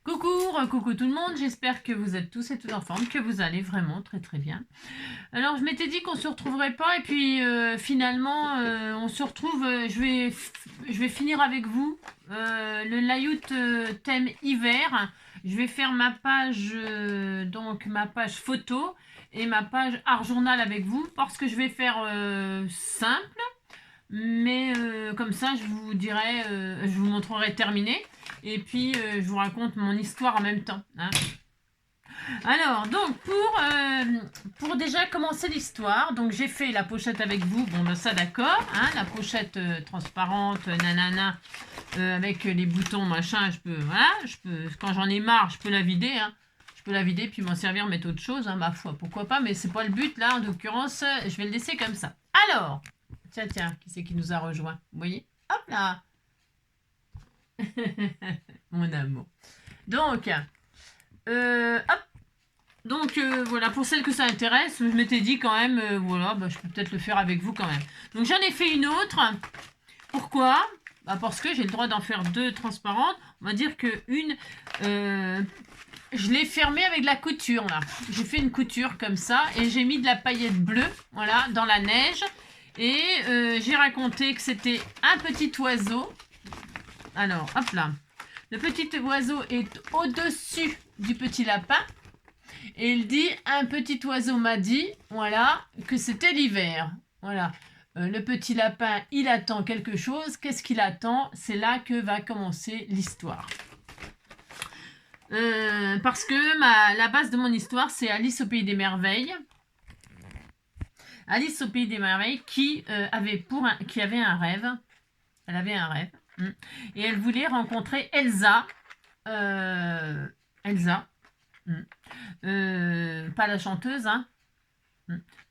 Coucou tout le monde, j'espère que vous êtes tous et toutes en forme, que vous allez vraiment très bien. Alors je m'étais dit qu'on se retrouverait pas et puis finalement on se retrouve, je vais finir avec vous le layout thème hiver. Je vais faire ma page, donc ma page photo et ma page art journal avec vous parce que je vais faire simple. Mais comme ça, je vous dirai, je vous montrerai terminé. Et puis, je vous raconte mon histoire en même temps. Hein. Alors, donc, pour déjà commencer l'histoire, donc j'ai fait la pochette avec vous. Bon, ben ça, d'accord. Hein, la pochette transparente, nanana, avec les boutons, machin. Voilà, quand j'en ai marre, je peux la vider. Hein. Je peux la vider puis m'en servir, mettre autre chose. Hein, ma foi, pourquoi pas. Mais c'est pas le but, là, en l'occurrence. Je vais le laisser comme ça. Alors... Tiens, qui c'est qui nous a rejoint? Vous voyez? Hop là! Mon amour. Donc, hop. Donc, voilà, pour celles que ça intéresse, je m'étais dit quand même, voilà, bah, je peux peut-être le faire avec vous quand même. Donc, j'en ai fait une autre. Pourquoi? Bah, parce que j'ai le droit d'en faire deux transparentes. On va dire que une... je l'ai fermée avec de la couture, là. J'ai fait une couture comme ça et j'ai mis de la paillette bleue, voilà, dans la neige. Et j'ai raconté que c'était un petit oiseau. Alors, hop là. Le petit oiseau est au-dessus du petit lapin. Et il dit, un petit oiseau m'a dit, voilà, que c'était l'hiver. Voilà. Le petit lapin, il attend quelque chose. Qu'est-ce qu'il attend? C'est là que va commencer l'histoire. Parce que la base de mon histoire, c'est Alice au Pays des Merveilles. Alice au Pays des Merveilles qui avait un rêve. Elle avait un rêve. Et elle voulait rencontrer Elsa. Elsa. Pas la chanteuse, hein.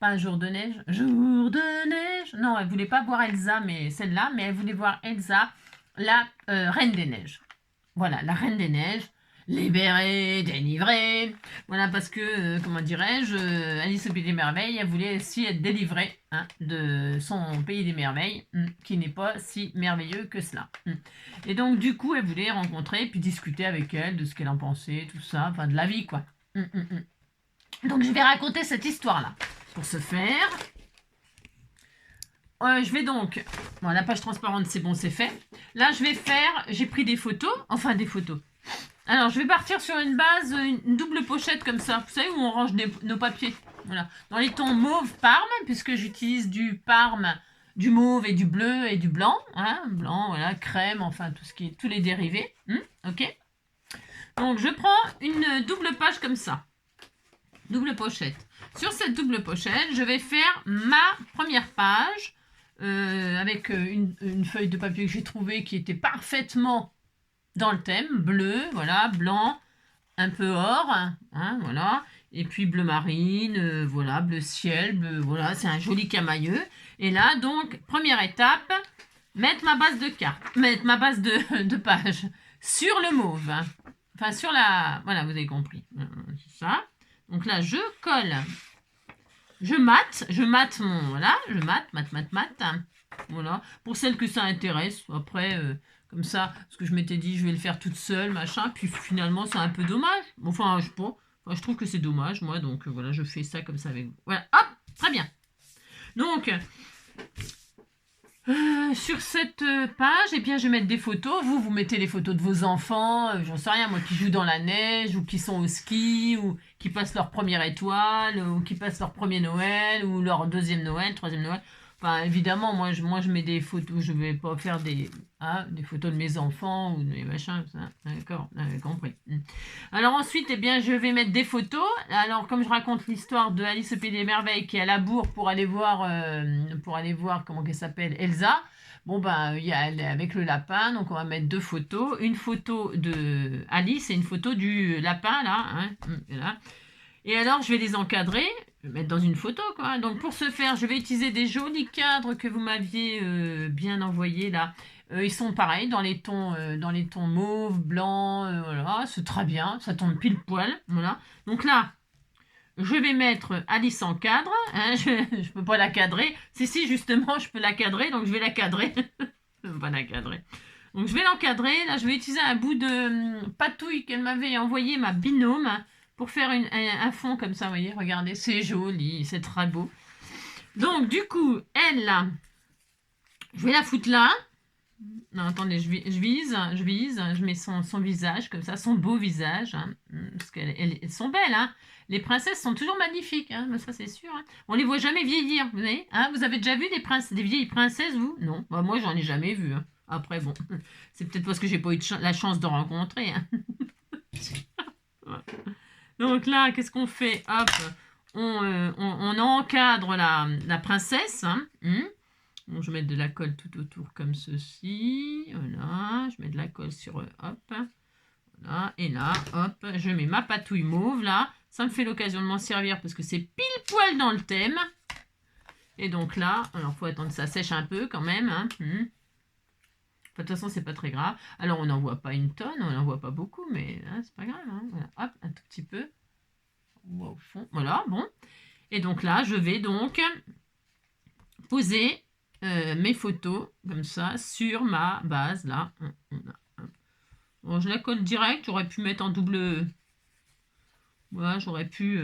Pas un jour de neige. Jour de neige. Non, elle voulait pas voir Elsa, mais celle-là. Mais elle voulait voir Elsa, la Reine des Neiges. Voilà, la Reine des Neiges. Libérée, délivrée. Voilà, parce que, comment dirais-je, Alice au Pays des Merveilles, elle voulait aussi être délivrée de son Pays des Merveilles, qui n'est pas si merveilleux que cela. Et donc, du coup, elle voulait rencontrer, puis discuter avec elle de ce qu'elle en pensait, tout ça, enfin, de la vie, quoi. Donc, je vais raconter cette histoire-là. Pour ce faire, je vais donc... Bon, la page transparente, c'est bon, c'est fait. Là, j'ai pris des photos, enfin, des photos. Alors, je vais partir sur une base, une double pochette comme ça. Vous savez où on range nos papiers. Voilà. Dans les tons mauve parme, puisque j'utilise du parme, du mauve et du bleu et du blanc. Hein, blanc, voilà, crème, enfin, tous les dérivés. Ok. Donc, je prends une double page comme ça. Double pochette. Sur cette double pochette, je vais faire ma première page avec une feuille de papier que j'ai trouvée qui était parfaitement... dans le thème, bleu, voilà, blanc, un peu or, hein, voilà, et puis bleu marine, voilà, bleu ciel, bleu, voilà, c'est un joli camailleux. Et là, donc, première étape, mettre ma base de carte, mettre ma base de page sur le mauve, hein. Enfin, sur la, voilà, vous avez compris, c'est ça. Donc là, je colle, je mate mon, voilà, je mate, hein. Voilà, pour celles que ça intéresse, après... comme ça, parce que je m'étais dit, je vais le faire toute seule, machin. Puis finalement, c'est un peu dommage. Enfin, je trouve que c'est dommage, moi. Donc, voilà, je fais ça comme ça avec vous. Voilà, hop, très bien. Donc, sur cette page, eh bien, je vais mettre des photos. Vous mettez les photos de vos enfants, j'en sais rien, moi, qui jouent dans la neige, ou qui sont au ski, ou qui passent leur première étoile, ou qui passent leur premier Noël, ou leur deuxième Noël, troisième Noël. Enfin, évidemment, moi, je mets des photos, je vais pas faire des photos de mes enfants ou de mes machins, ça. D'accord, vous avez compris. Alors ensuite, eh bien, je vais mettre des photos. Alors, comme je raconte l'histoire de Alice au Pays des Merveilles qui est à la bourre pour aller voir, comment qu'elle s'appelle, Elsa. Bon, ben, il y a avec le lapin, donc on va mettre deux photos. Une photo de Alice et une photo du lapin, là. Là. Et alors, je vais les encadrer. Je vais mettre dans une photo, quoi. Donc, pour ce faire, je vais utiliser des jolis cadres que vous m'aviez bien envoyés, là. Ils sont pareils, dans les tons mauve, blanc, voilà. C'est très bien, ça tombe pile poil, voilà. Donc là, je vais mettre Alice en cadre. Hein, je peux pas la cadrer. Si, justement, je peux la cadrer, donc je vais la cadrer. Je peux pas la cadrer. Donc je vais l'encadrer. Là, je vais utiliser un bout de patouille qu'elle m'avait envoyé, ma binôme, pour faire un fond comme ça. Vous voyez, regardez, c'est joli, c'est très beau. Donc du coup, elle, là, je vais la foutre là. Non, attendez, je vise, je mets son visage comme ça, son beau visage, hein, parce qu'elles sont belles, hein. Les princesses sont toujours magnifiques, hein, ça c'est sûr. Hein. On les voit jamais vieillir, vous savez, hein. Vous avez déjà vu des vieilles princesses, vous? Non, bah, moi j'en ai jamais vu. Hein. Après, bon, c'est peut-être parce que j'ai pas eu la chance de rencontrer. Hein. Donc là, qu'est-ce qu'on fait? Hop, on encadre la princesse, hein. Bon, je vais mettre de la colle tout autour comme ceci. Voilà, je mets de la colle sur hop. Voilà, et là, hop, je mets ma patouille mauve là. Ça me fait l'occasion de m'en servir parce que c'est pile poil dans le thème. Et donc là, alors faut attendre que ça sèche un peu quand même. Hein. De toute façon, c'est pas très grave. Alors, on n'en voit pas une tonne, on n'en voit pas beaucoup, mais hein, c'est pas grave. Hein. Voilà, hop, un tout petit peu. Au fond, voilà, bon. Et donc là, je vais donc poser mes photos comme ça sur ma base là. Bon, je la colle direct, j'aurais pu mettre en double. Voilà, j'aurais pu.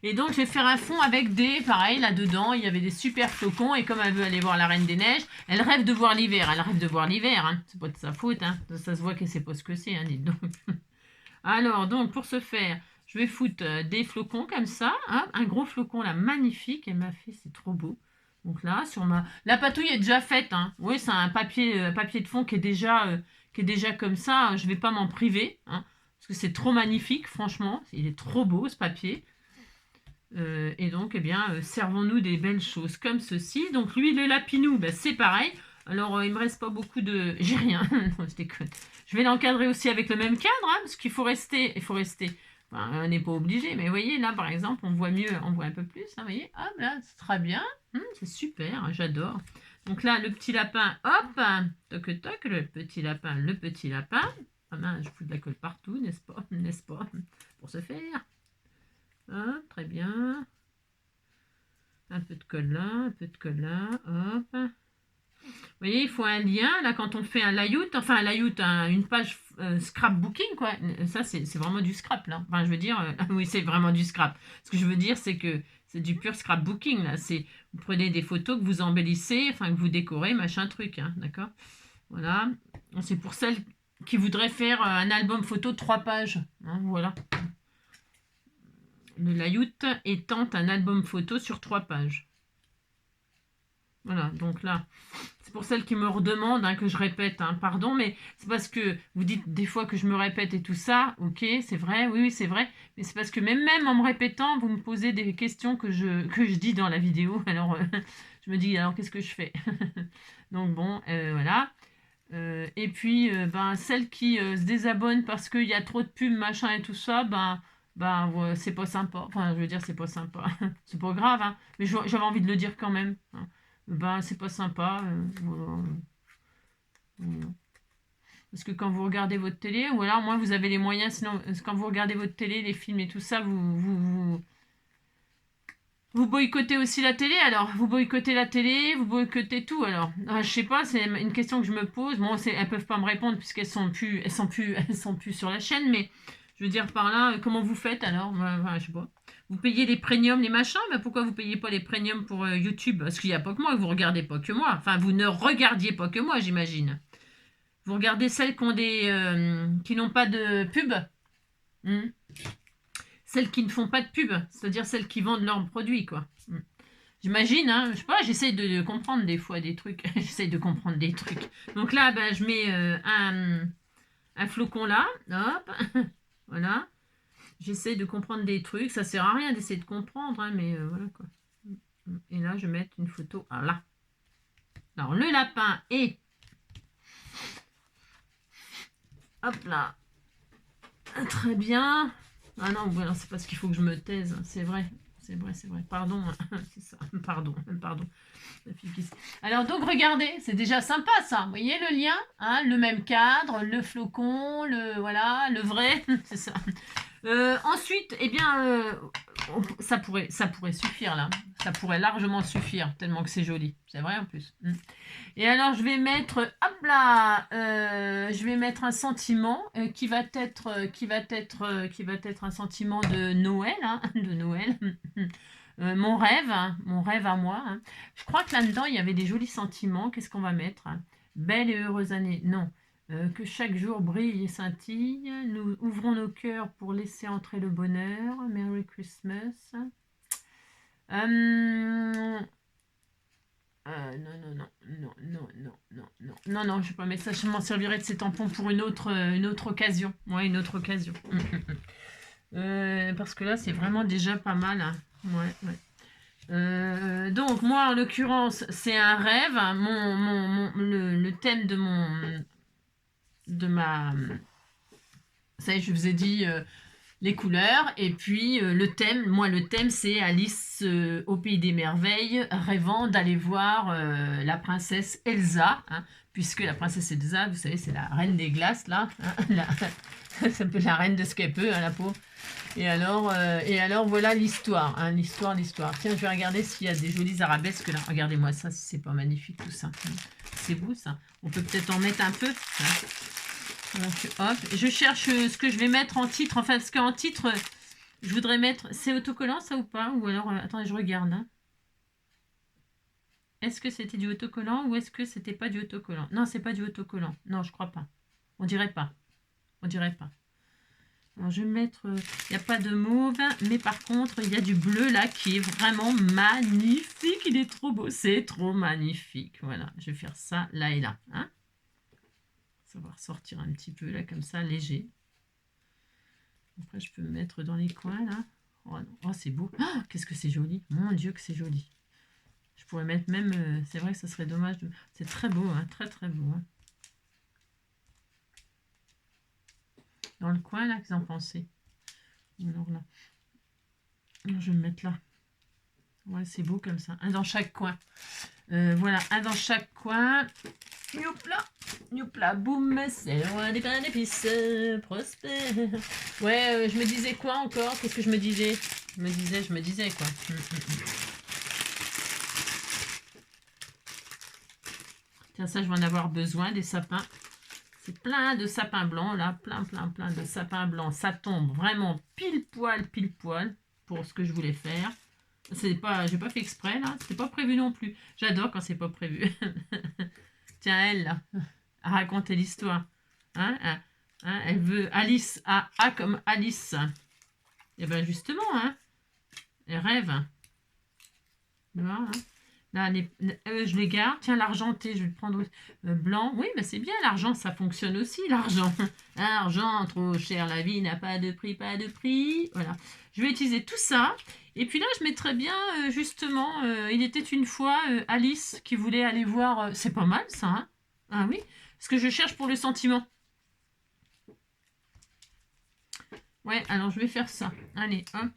Et donc je vais faire un fond avec pareil là dedans, il y avait des super flocons et comme elle veut aller voir la Reine des Neiges, elle rêve de voir l'hiver. Hein. C'est pas de sa faute, hein. Ça se voit qu'elle sait pas ce que c'est, hein, dites donc. Alors donc pour ce faire, je vais foutre des flocons comme ça, hein, un gros flocon là magnifique, elle m'a fait, c'est trop beau. Donc là, la patouille est déjà faite. Hein. Oui, c'est un papier de fond qui est déjà comme ça. Je ne vais pas m'en priver. Hein, parce que c'est trop magnifique, franchement. Il est trop beau, ce papier. Et donc, eh bien, servons-nous des belles choses comme ceci. Donc, lui, le lapinou, ben, c'est pareil. Alors, il ne me reste pas beaucoup de... J'ai rien. Non, je déconne. Je vais l'encadrer aussi avec le même cadre. Hein, parce qu'il faut rester... Enfin, on n'est pas obligé, mais vous voyez, là, par exemple, on voit mieux, on voit un peu plus. Hein, vous voyez, ah, là, c'est très bien. C'est super, j'adore. Donc là, le petit lapin, hop, toc toc, le petit lapin. Ah ben, je fous de la colle partout, n'est-ce pas, pour ce faire. Hop, très bien. Un peu de colle là, hop. Vous voyez, il faut un lien, là, quand on fait un layout, une page scrapbooking, quoi. Ça, c'est vraiment du scrap, là. Enfin, je veux dire, oui, c'est vraiment du scrap. Ce que je veux dire, c'est que c'est du pur scrapbooking, là. Vous prenez des photos que vous embellissez, enfin, que vous décorez, machin truc, hein, d'accord? Voilà. C'est pour celles qui voudraient faire un album photo de 3 pages. Hein, voilà. Le layout étant un album photo sur 3 pages. Voilà, donc là, c'est pour celles qui me redemandent, hein, que je répète, hein, pardon, mais c'est parce que vous dites des fois que je me répète et tout ça, ok, c'est vrai, oui, c'est vrai, mais c'est parce que même en me répétant, vous me posez des questions que je dis dans la vidéo, alors je me dis, alors qu'est-ce que je fais? Donc bon, voilà. Et puis, celles qui se désabonnent parce qu'il y a trop de pubs, machin et tout ça, ouais, c'est pas sympa, enfin, je veux dire, c'est pas sympa, c'est pas grave, hein, mais j'avais envie de le dire quand même, hein. C'est pas sympa. Voilà. Parce que quand vous regardez votre télé, ou alors moi vous avez les moyens, sinon quand vous regardez votre télé, les films et tout ça, vous boycottez aussi la télé, alors vous boycottez la télé, vous boycottez tout, alors je sais pas, c'est une question que je me pose. Bon, elles peuvent pas me répondre puisqu'elles sont plus sur la chaîne, mais je veux dire par là, comment vous faites alors? Je sais pas. Vous payez les premiums, les machins, mais pourquoi vous payez pas les premiums pour YouTube? Parce qu'il n'y a pas que moi, vous regardez pas que moi. Enfin, vous ne regardiez pas que moi, j'imagine. Vous regardez celles qui n'ont pas de pub. Celles qui ne font pas de pub, c'est-à-dire celles qui vendent leurs produits, quoi. J'imagine, hein, je sais pas, j'essaie de comprendre des fois des trucs. J'essaie de comprendre des trucs. Donc là, je mets un flocon là, hop, voilà. J'essaie de comprendre des trucs. Ça sert à rien d'essayer de comprendre, hein, mais voilà quoi. Et là, je vais mettre une photo là. Alors, le lapin est... Hop là. Très bien. Ah non, voilà, c'est parce qu'il faut que je me taise. C'est vrai. Pardon, c'est ça. Pardon. La fille qui... Alors, donc, regardez, c'est déjà sympa, ça. Vous voyez le lien, hein, le même cadre, le flocon, le vrai, c'est ça. Ensuite, eh bien, ça pourrait suffire, là. Ça pourrait largement suffire, tellement que c'est joli. C'est vrai en plus. Et alors, je vais mettre, hop là, je vais mettre un sentiment qui va être un sentiment de Noël, hein, de Noël. Mon rêve à moi. Hein. Je crois que là-dedans, il y avait des jolis sentiments. Qu'est-ce qu'on va mettre? Belle et heureuse année. Non. Que chaque jour brille et scintille. Nous ouvrons nos cœurs pour laisser entrer le bonheur. Merry Christmas. Non, je vais pas mettre ça, je m'en servirai de ces tampons pour une autre occasion. Ouais, une autre occasion. Parce que là, c'est vraiment déjà pas mal. Hein. Ouais. Donc, moi, en l'occurrence, c'est un rêve. Le thème de ma... Ça y est, je vous ai dit... les couleurs, et puis le thème, c'est Alice au Pays des Merveilles, rêvant d'aller voir la princesse Elsa, hein, puisque la princesse Elsa, vous savez, c'est la reine des glaces, là, hein, c'est un peu la reine de ce qu'elle peut, hein, la pauvre. Et alors voilà l'histoire, hein, l'histoire. Tiens, je vais regarder s'il y a des jolies arabesques là. Regardez-moi ça, si c'est pas magnifique tout ça. C'est beau ça. On peut peut-être en mettre un peu. Hein. Donc, hop, je cherche ce que je vais mettre en titre. Enfin, parce qu'en titre, je voudrais mettre... C'est autocollant, ça, ou pas? Ou alors, attendez, je regarde. Hein. Est-ce que c'était du autocollant ou est-ce que c'était pas du autocollant? Non, c'est pas du autocollant. Non, je crois pas. On dirait pas. Alors, je vais mettre... Il n'y a pas de mauve, mais par contre, il y a du bleu, là, qui est vraiment magnifique. Il est trop beau. C'est trop magnifique. Voilà, je vais faire ça là et là. Hein. Ça va ressortir un petit peu là comme ça, léger. Après je peux me mettre dans les coins là. Oh, oh c'est beau. Oh, qu'est-ce que c'est joli. Mon Dieu que c'est joli. Je pourrais mettre même... c'est vrai que ça serait dommage. C'est très beau, hein, très beau. Hein. Dans le coin là, qu'est-ce que vous en pensez? Alors là. Je vais me mettre là. Ouais, c'est beau comme ça. Un dans chaque coin. Voilà, un dans chaque coin. Youpla, boum, c'est loin des pains d'épices, prospère. Ouais, je me disais quoi encore? Qu'est-ce que je me disais? Je me disais quoi. Tiens, ça, je vais en avoir besoin, des sapins. C'est plein de sapins blancs, là. Plein de sapins blancs. Ça tombe vraiment pile poil pour ce que je voulais faire. C'est pas, j'ai pas fait exprès, là. C'était pas prévu non plus. J'adore quand c'est pas prévu. Tiens, elle, là, à raconter l'histoire. Hein, elle veut Alice, A comme Alice. Et bien, justement, hein, elle rêve. Voilà, hein. Là, je les garde. Tiens, l'argenté, je vais le prendre blanc. Oui, mais c'est bien, l'argent, ça fonctionne aussi, l'argent. L'argent, trop cher, la vie n'a pas de prix, Voilà. Je vais utiliser tout ça. Et puis là, je mettrais bien, justement, il était une fois Alice qui voulait aller voir... c'est pas mal, ça, hein? Ah oui, ce que je cherche pour le sentiment. Ouais, alors je vais faire ça. Allez, hop.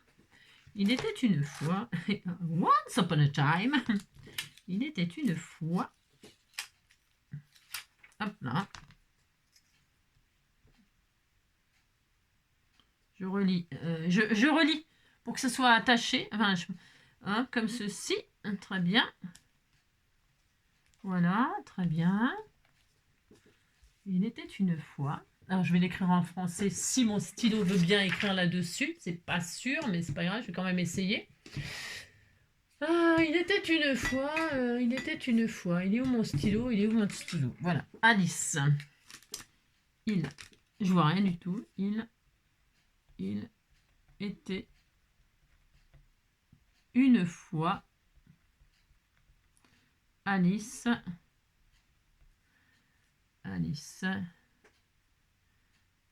Il était une fois... Once upon a time... Il était une fois... Hop là. Je relis. Je relis pour que ce soit attaché. Enfin, hein, comme ceci. Très bien. Voilà, très bien. Il était une fois... Alors, je vais l'écrire en français si mon stylo veut bien écrire là-dessus. C'est pas sûr, mais c'est pas grave, je vais quand même essayer. Il était une fois, Il est où mon stylo? Voilà, Alice. Je vois rien du tout. Il était une fois Alice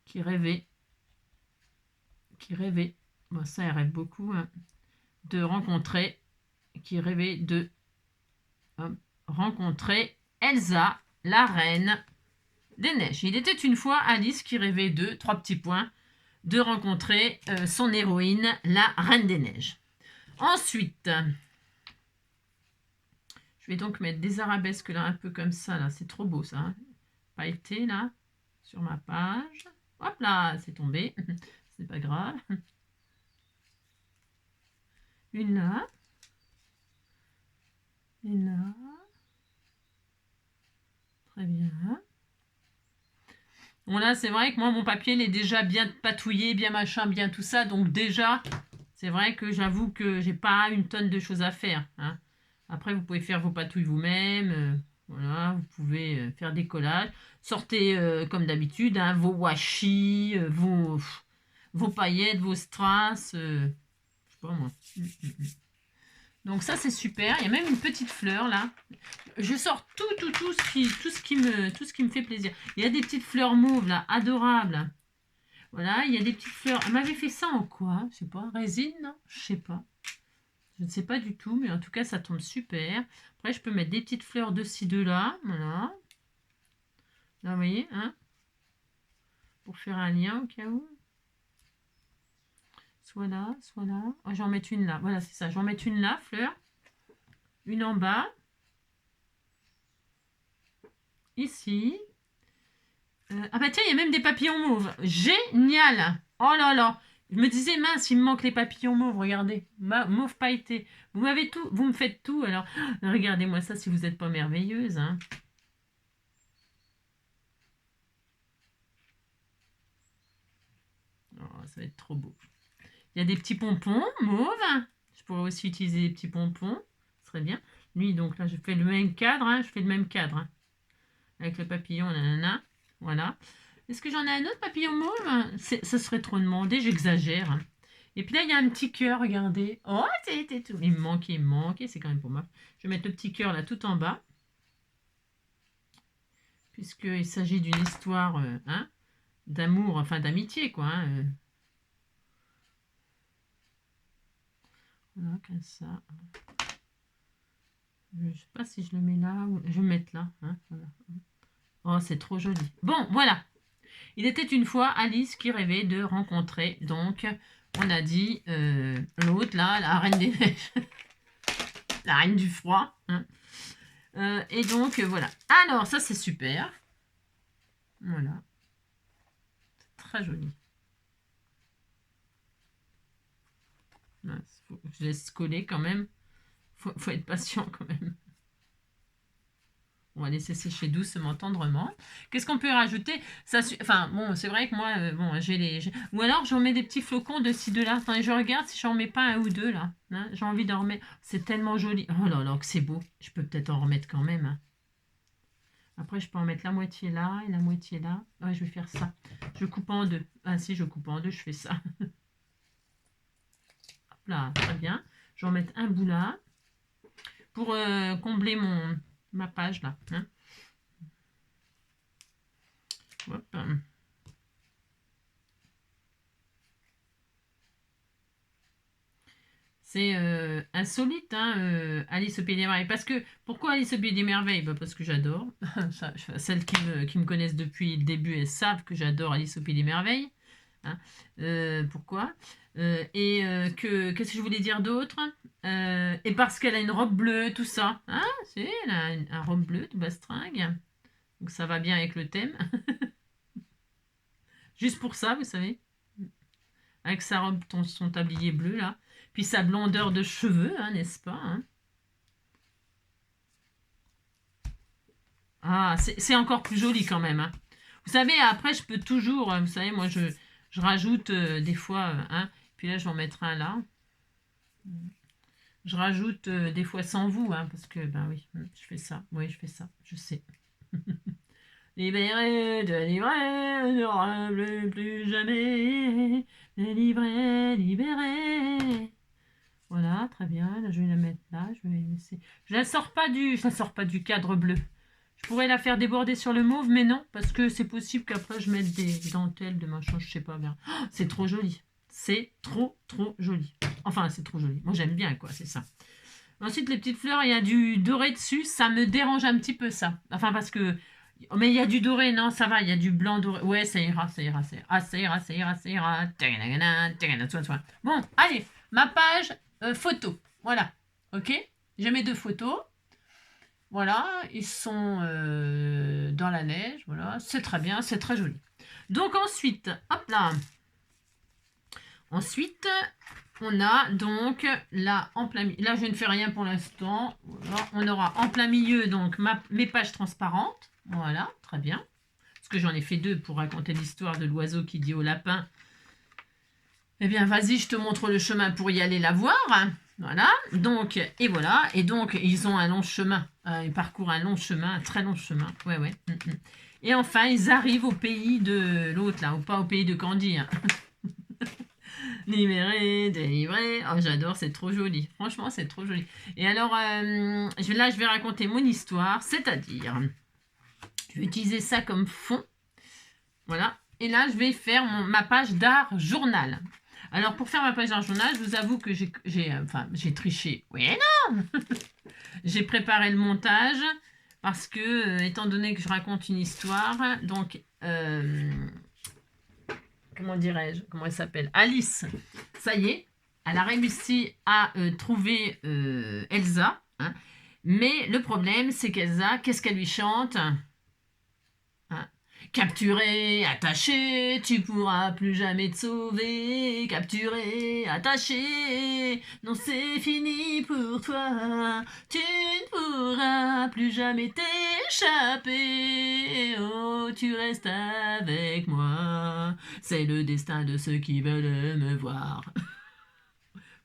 qui rêvait, bon ça elle rêve beaucoup, hein, de rencontrer, rencontrer Elsa, la reine des neiges. Il était une fois Alice qui rêvait de, 3 petits points, de rencontrer son héroïne, la reine des neiges. Ensuite, je vais donc mettre des arabesques là, un peu comme ça, là, c'est trop beau ça, hein. Pailleté là, sur ma page. Hop là, c'est tombé, c'est pas grave. Une là. Et là. Très bien. Bon là, c'est vrai que moi, mon papier, il est déjà bien patouillé, bien machin, bien tout ça. Donc déjà, c'est vrai que j'avoue que j'ai pas une tonne de choses à faire. Hein. Après, vous pouvez faire vos patouilles vous-même. Voilà, vous pouvez faire des collages. Sortez comme d'habitude hein, vos washi, vos paillettes, vos strass. Je sais pas moi. Donc ça, c'est super. Il y a même une petite fleur là. Je sors tout ce qui me fait plaisir. Il y a des petites fleurs mauves là, adorables. Voilà, il y a des petites fleurs. Elle m'avait fait ça en quoi? Je sais pas, résine, non? Je sais pas. Je ne sais pas du tout, mais en tout cas, ça tombe super. Après, je peux mettre des petites fleurs de ci, de là. Voilà. Là, vous voyez, hein? Pour faire un lien au cas où. Soit là, soit là. Oh, je vais en mettre une là. Voilà, c'est ça. Je vais en mettre une là, fleur. Une en bas. Ici. Ah bah tiens, il y a même des papillons mauves. Génial! Oh là là! Je me disais, mince, il me manque les papillons mauves, regardez. Mauve pailleté. Vous m'avez tout, vous me faites tout, alors regardez-moi ça si vous n'êtes pas merveilleuse. Hein. Oh, ça va être trop beau. Il y a des petits pompons mauves. Je pourrais aussi utiliser des petits pompons. Ce serait bien. Lui, donc là, je fais le même cadre. Hein, je fais le même cadre. Hein, avec le papillon, nanana. Voilà. Est-ce que j'en ai un autre papillon mauve? Ça serait trop demandé, j'exagère. Et puis là, il y a un petit cœur, regardez. Oh, c'était tout. Il me manquait, c'est quand même pour moi. Je vais mettre le petit cœur là tout en bas. Puisqu'il s'agit d'une histoire hein, d'amour, enfin d'amitié, quoi. Hein, Voilà, comme ça. Je ne sais pas si je le mets là ou je vais le mettre là. Hein, voilà. Oh, c'est trop joli. Bon, voilà. Il était une fois Alice qui rêvait de rencontrer, donc, on a dit, l'autre là, la reine des neiges, la reine du froid. Hein. Et donc, voilà. Alors, ça, c'est super. Voilà. Très joli. Je laisse coller quand même. Faut être patient quand même. On va laisser sécher doucement, tendrement. Qu'est-ce qu'on peut rajouter ça, enfin, bon, c'est vrai que moi, bon, j'ai les... Ou alors, j'en mets des petits flocons de ci, de là. Attendez, je regarde si j'en mets pas un ou deux, là. Hein, j'ai envie d'en remettre. C'est tellement joli. Oh là là, que c'est beau. Je peux peut-être en remettre quand même. Hein. Après, je peux en mettre la moitié là et la moitié là. Ouais, je vais faire ça. Je coupe en deux. Ah si, je coupe en deux, je fais ça. Hop là, très bien. Je vais en mettre un bout là. Pour combler ma page là. Hein. Hop. C'est insolite, hein, Alice au Pays des Merveilles. Parce que, pourquoi Alice au Pays des Merveilles? Bah, parce que j'adore. Celles qui me connaissent depuis le début, elles savent que j'adore Alice au Pays des Merveilles. Hein. Pourquoi qu'est-ce que je voulais dire d'autre et parce qu'elle a une robe bleue, tout ça. Hein, elle a une robe bleue de bastringue. Donc ça va bien avec le thème. Juste pour ça, vous savez. Avec sa robe, son tablier bleu, là. Puis sa blondeur de cheveux, hein, n'est-ce pas hein. Ah, c'est encore plus joli quand même. Hein. Vous savez, après, je peux toujours... Vous savez, moi, je rajoute des fois... Hein, puis là, je vais en mettre un là. Je rajoute des fois sans vous, hein, parce que, ben oui, je fais ça. Oui, je fais ça, je sais. Libéré, délivré, ne rêve plus jamais. Délivré, libéré. Voilà, très bien. Là, je vais la mettre là. Je vais laisser. Je la sors pas du cadre bleu. Je pourrais la faire déborder sur le mauve, mais non, parce que c'est possible qu'après je mette des dentelles de machin, je sais pas bien. Oh, c'est trop joli. C'est trop joli. Enfin, c'est trop joli. Moi, j'aime bien, quoi, c'est ça. Ensuite, les petites fleurs, il y a du doré dessus. Ça me dérange un petit peu, ça. Enfin, parce que... Mais il y a du doré, non, ça va. Il y a du blanc doré. Ouais, ça ira, ça ira, ça ira. Ah, ça ira, ça ira, ça ira. Bon, allez, ma page photo. Voilà. Ok. J'ai mes deux photos. Voilà, ils sont dans la neige. Voilà, c'est très bien, c'est très joli. Donc ensuite, hop là, Ensuite, on a donc là, en plein milieu, là je ne fais rien pour l'instant. Voilà. On aura en plein milieu donc mes pages transparentes. Voilà, très bien. Parce que j'en ai fait 2 pour raconter l'histoire de l'oiseau qui dit au lapin, eh bien vas-y, je te montre le chemin pour y aller la voir. Voilà, donc, et voilà, et donc ils ont un long chemin, ils parcourent un long chemin, un très long chemin, ouais. Et enfin, ils arrivent au pays de l'autre, là, ou pas au pays de Candy, hein. Libéré, délivré, oh j'adore, c'est trop joli, franchement c'est trop joli. Et alors, là je vais raconter mon histoire, c'est-à-dire, je vais utiliser ça comme fond, voilà, et là je vais faire ma page d'art journal. Alors, pour faire ma page d'art journal, je vous avoue que j'ai triché. Oui, non. J'ai préparé le montage parce que, étant donné que je raconte une histoire, donc, comment dirais-je, comment elle s'appelle, Alice, ça y est, elle a réussi à trouver Elsa. Hein, mais le problème, c'est qu'Elsa, qu'est-ce qu'elle lui chante, hein? Capturé, attaché, tu pourras plus jamais te sauver. Capturé, attaché, non c'est fini pour toi. Tu ne pourras plus jamais t'échapper. Oh, tu restes avec moi. C'est le destin de ceux qui veulent me voir.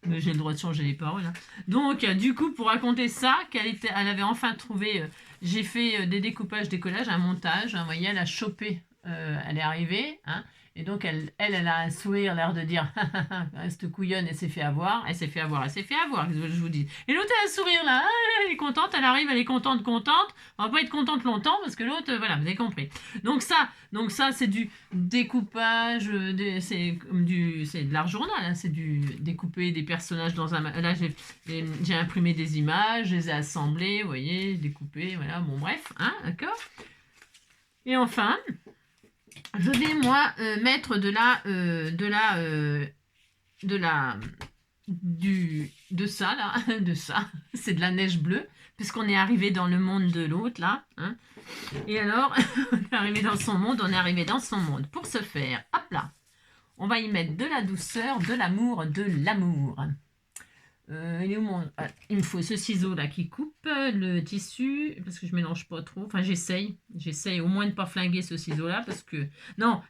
Mais j'ai le droit de changer les paroles. Hein. Donc, du coup, pour raconter ça, elle avait enfin trouvé... j'ai fait des découpages, des collages, un montage. Hein, vous voyez, elle a chopé. Elle est arrivée. Hein, et donc, elle a un sourire, l'air de dire reste couillonne, elle s'est fait avoir. Elle s'est fait avoir, je vous dis. Et l'autre, elle a un sourire là. Elle est contente, elle arrive, elle est contente. On va pas être contente longtemps parce que l'autre, voilà, vous avez compris. Donc ça c'est du découpage, c'est de l'art journal, hein, c'est du découper des personnages dans un... Là, j'ai imprimé des images, je les ai assemblées, vous voyez, découpées, voilà, bon bref, hein, d'accord. Et enfin, je vais moi mettre de ça là, de ça, c'est de la neige bleue, puisqu'on est arrivé dans le monde de l'autre là, hein. Et alors, on est arrivé dans son monde, Pour ce faire, hop là, on va y mettre de la douceur, de l'amour, il me faut ce ciseau là qui coupe le tissu, parce que je mélange pas trop, enfin j'essaye au moins de ne pas flinguer ce ciseau là, parce que, non,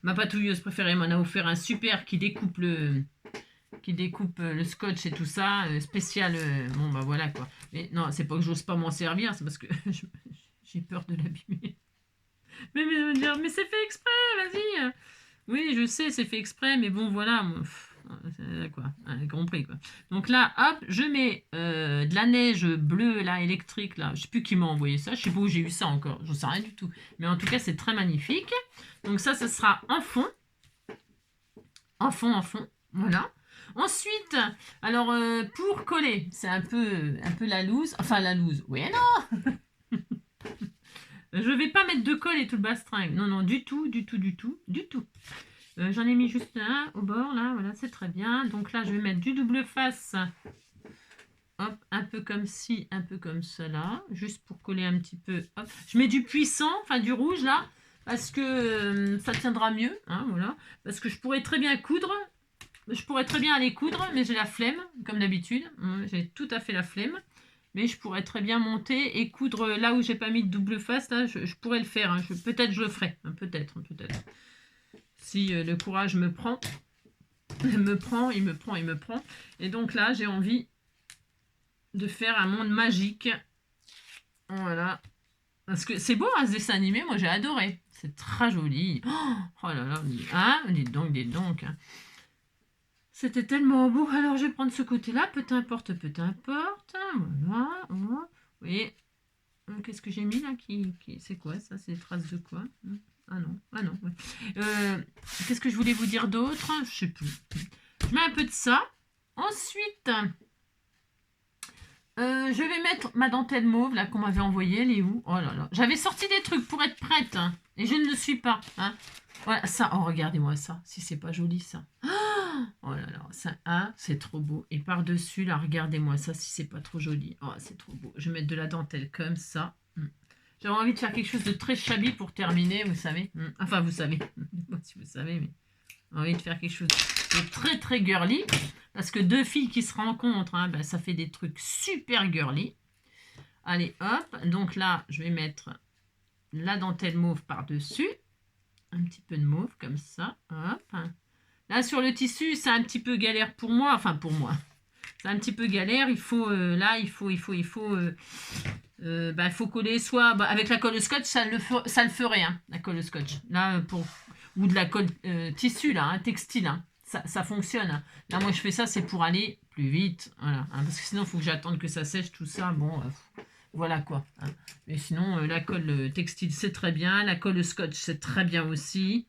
ma patouilleuse préférée m'en a offert un super qui découpe le scotch et tout ça, spécial, bon bah voilà quoi. Mais non, c'est pas que j'ose pas m'en servir, c'est parce que j'ai peur de l'abîmer. Mais dire, mais c'est fait exprès, vas-y. Oui, je sais, c'est fait exprès, mais bon, voilà. Quoi, compris quoi. Donc là, hop, je mets de la neige bleue là, électrique là. Je sais plus qui m'a envoyé ça. Je sais pas où j'ai eu ça encore. Je sais rien du tout. Mais en tout cas, c'est très magnifique. Donc ça, ce sera en fond. En fond. Voilà. Ensuite, alors pour coller, c'est un peu la loose. Enfin la loose. Oui, non. Je vais pas mettre de colle et tout le bastringue. Non, du tout. J'en ai mis juste un au bord, là, voilà, c'est très bien. Donc là, je vais mettre du double face. Hop, un peu comme ci, un peu comme cela. Juste pour coller un petit peu. Hop. Je mets du puissant, enfin du rouge, là, parce que ça tiendra mieux. Hein, voilà. Parce que je pourrais très bien coudre. Je pourrais très bien aller coudre, mais j'ai la flemme, comme d'habitude. J'ai tout à fait la flemme. Mais je pourrais très bien monter et coudre là où j'ai pas mis de double face. Là, je pourrais le faire. Hein. Peut-être je le ferai. Peut-être. Si le courage me prend. Il me prend. Et donc là, j'ai envie de faire un monde magique. Voilà. Parce que c'est beau, hein, ce dessin animé. Moi, j'ai adoré. C'est très joli. Oh là là. Hein, dites donc. Hein. C'était tellement beau. Alors, je vais prendre ce côté-là. Peu importe. Voilà. Vous voyez. Qu'est-ce que j'ai mis là c'est quoi ça? C'est des traces de quoi? Ah non. Ouais. Qu'est-ce que je voulais vous dire d'autre? Je sais plus. Je mets un peu de ça. Ensuite, je vais mettre ma dentelle mauve là qu'on m'avait envoyée. Elle est où? Oh là là. J'avais sorti des trucs pour être prête. Hein, et je ne le suis pas. Hein. Voilà, ça. Oh, regardez-moi ça. Si c'est pas joli ça. Oh là là, ça, c'est trop beau. Et par-dessus, là, regardez-moi ça, si c'est pas trop joli. Oh, c'est trop beau. Je vais mettre de la dentelle comme ça. J'avais envie de faire quelque chose de très shabby pour terminer, vous savez. Enfin, vous savez. Je sais pas si vous savez, mais... envie de faire quelque chose de très très girly. Parce que deux filles qui se rencontrent, hein, ben, ça fait des trucs super girly. Allez, hop. Donc là, je vais mettre la dentelle mauve par-dessus. Un petit peu de mauve comme ça. Hop. Là, sur le tissu, c'est un petit peu galère pour moi. Enfin, pour moi. C'est un petit peu galère. Il faut, là, il faut coller soit avec la colle scotch, ça le ferait, hein, la colle scotch. Là, ou de la colle tissu, là, hein, textile. Hein. Ça fonctionne. Là, moi, je fais ça, c'est pour aller plus vite. Voilà, hein, parce que sinon, il faut que j'attende que ça sèche, tout ça. Bon, voilà quoi. Hein. Mais sinon, la colle textile, c'est très bien. La colle scotch, c'est très bien aussi.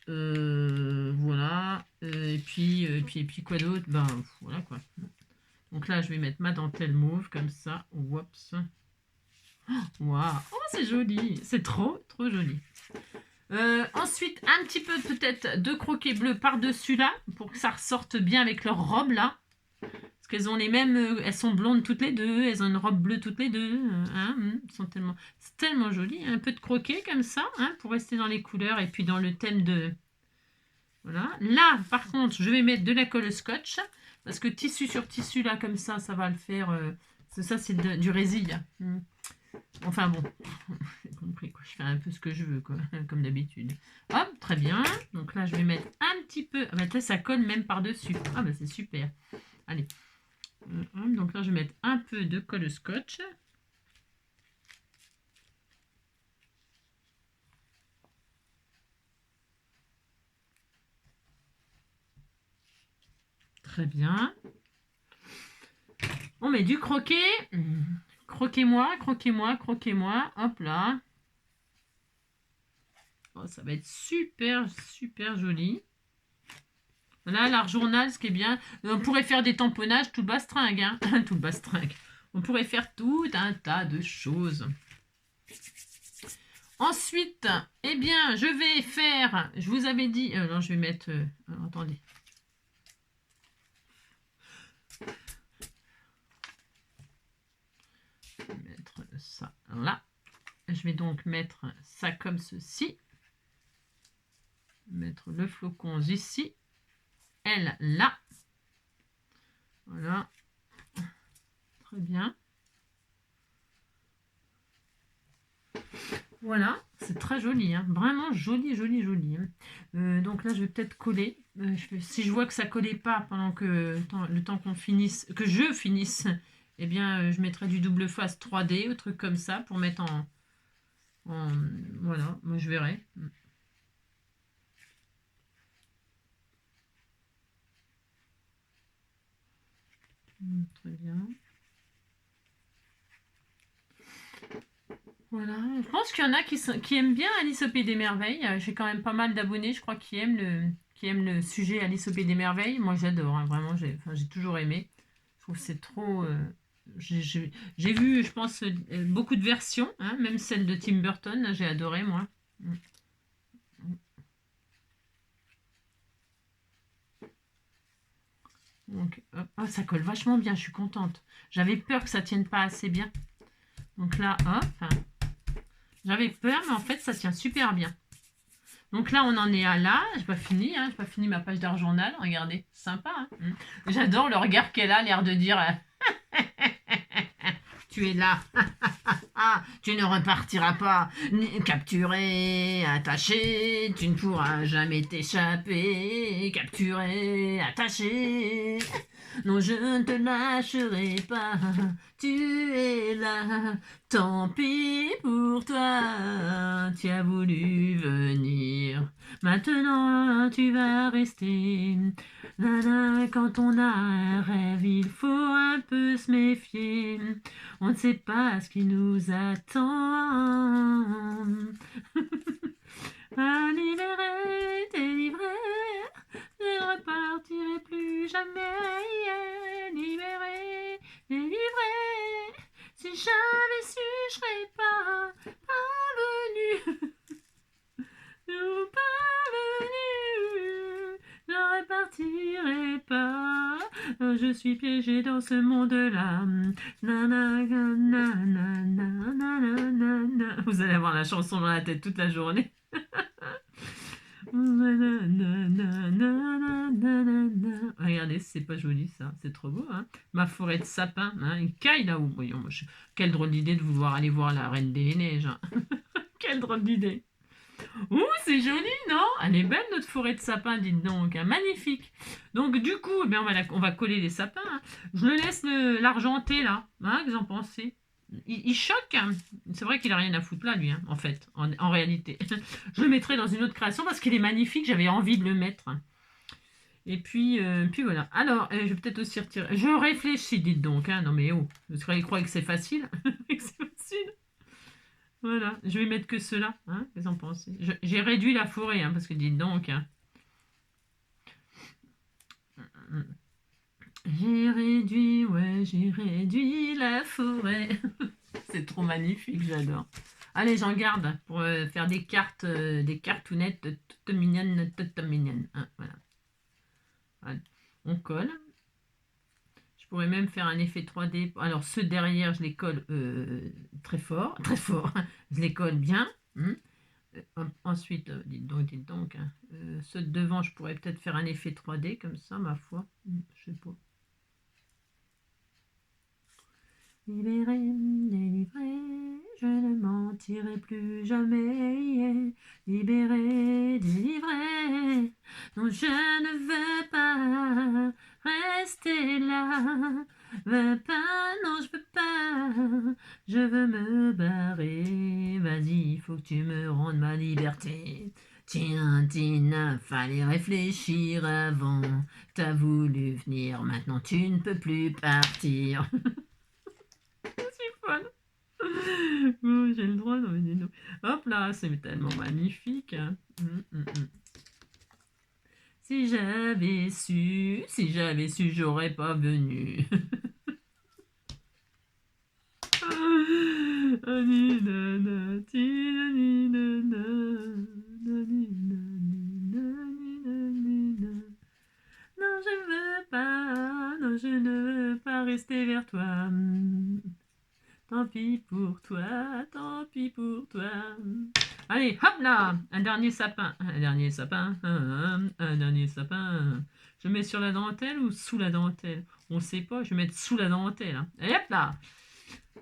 Voilà. Et puis quoi d'autre? Ben, voilà quoi. Donc là, je vais mettre ma dentelle mauve, comme ça. Oups. Waouh. Oh, c'est joli. C'est trop, trop joli. Ensuite, un petit peu peut-être de croquet bleu par-dessus là, pour que ça ressorte bien avec leur robe là. Parce qu'elles ont les mêmes, elles sont blondes toutes les deux, elles ont une robe bleue toutes les deux. C'est tellement joli. Un peu de croquet comme ça, hein, pour rester dans les couleurs et puis dans le thème de... Voilà. Là, par contre, je vais mettre de la colle scotch, parce que tissu sur tissu là, comme ça va le faire. Ça, c'est du résil. Enfin bon, j'ai compris quoi. Je fais un peu ce que je veux, quoi, comme d'habitude. Hop, très bien. Donc là, je vais mettre un petit peu. Ah bah, ça colle même par-dessus. Ah bah, c'est super. Allez. Donc là, je vais mettre un peu de colle scotch. Très bien. On met du croquet. Croquez-moi, croquez-moi, croquez-moi. Hop là. Oh, ça va être super, super joli. Voilà, l'art journal, ce qui est bien. On pourrait faire des tamponnages tout le bastringue. Hein. Tout le bastringue. On pourrait faire tout un tas de choses. Ensuite, eh bien, je vais faire... Je vous avais dit... non, je vais mettre... attendez. Je vais mettre ça là. Je vais donc mettre ça comme ceci. Mettre le flocon ici. Elle là. Voilà. Très bien. Voilà, c'est très joli, hein. Vraiment joli, joli, joli. Hein. Donc là, je vais peut-être coller. Si je vois que ça ne collait pas pendant que le temps qu'on finisse, que je finisse, eh bien, je mettrai du double face 3D, ou truc comme ça, pour mettre voilà, moi je verrai. Très bien. Voilà, je pense qu'il y en a qui aiment bien Alice au Pays des Merveilles. J'ai quand même pas mal d'abonnés, je crois, qui aiment le sujet Alice au Pays des Merveilles. Moi, j'adore, hein, vraiment, j'ai toujours aimé. Je trouve que c'est trop... j'ai vu, je pense, beaucoup de versions, hein, même celle de Tim Burton, j'ai adoré, moi. Donc, oh, ça colle vachement bien, je suis contente. J'avais peur que ça tienne pas assez bien. Donc là, hop. J'avais peur, mais en fait, ça tient super bien. Donc là, on en est à là. Je n'ai pas fini, hein. Je n'ai pas fini ma page d'art journal. Regardez, sympa. Hein. J'adore le regard qu'elle a, l'air de dire tu es là. Tu ne repartiras pas. Capturé, attaché. Tu ne pourras jamais t'échapper. Capturé, attaché. Non, je ne te lâcherai pas. Tu es là. Tant pis pour toi. Tu as voulu venir. Maintenant, tu vas rester. Quand on a un rêve, il faut un peu se méfier. On ne sait pas ce qui nous attend. Libéré, délivré, je ne repartirai plus jamais. Libéré, délivré, si j'avais su, je serais pas parvenu. Nous parvenu, je repartirai pas. Je suis piégée dans ce monde-là. Vous allez avoir la chanson dans la tête toute la journée. forêt, c'est pas joli ça, c'est trop beau, hein. Ma forêt de sapin, hein, une caille là-haut. Voyons, quelle drôle d'idée de vouloir aller voir la Reine des Neiges, hein. Quelle drôle d'idée. Ouh, c'est joli, non? Elle est belle notre forêt de sapin, dites donc, hein, magnifique. Donc du coup, eh bien, on va coller les sapins, hein. Je le laisse l'argenter là, hein, que vous en pensez? Il choque, hein. C'est vrai qu'il a rien à foutre là, lui, hein, en fait, en réalité. Je le mettrai dans une autre création parce qu'il est magnifique, j'avais envie de le mettre. Et puis voilà. Alors, je vais peut-être aussi retirer. Je réfléchis, dites donc, hein. Non mais oh, vous croyez que c'est facile? Que c'est facile? Voilà, je vais mettre que cela, hein, qu'est-ce que vous en pensez? J'ai réduit la forêt, hein, parce que dites donc, hein. J'ai réduit la forêt. C'est trop magnifique, j'adore. Allez, j'en garde pour faire des cartounettes toutes mignonnes, hein, voilà. Voilà. On colle. Je pourrais même faire un effet 3D. Alors, ceux derrière, je les colle très fort, très fort. Je les colle bien. Ensuite, dites donc, hein, ceux de devant, je pourrais peut-être faire un effet 3D comme ça, ma foi. Je sais pas. Libéré, délivré, je ne mentirai plus jamais. Libéré, délivré, non, je ne veux pas rester là. Veux pas, non, je veux pas. Je veux me barrer. Vas-y, il faut que tu me rendes ma liberté. Tiens, Tina, fallait réfléchir avant. T'as voulu venir, maintenant tu ne peux plus partir. Oh, j'ai le droit, non mais dis donc. Hop là, c'est tellement magnifique, hein. Si j'avais su, j'aurais pas venu. Non, je veux pas, non, je ne veux pas rester vers toi. Tant pis pour toi, tant pis pour toi. Allez, hop là, un dernier sapin, un dernier sapin, un dernier sapin. Je mets sur la dentelle ou sous la dentelle? On sait pas, je vais mettre sous la dentelle, hein. Et hop là.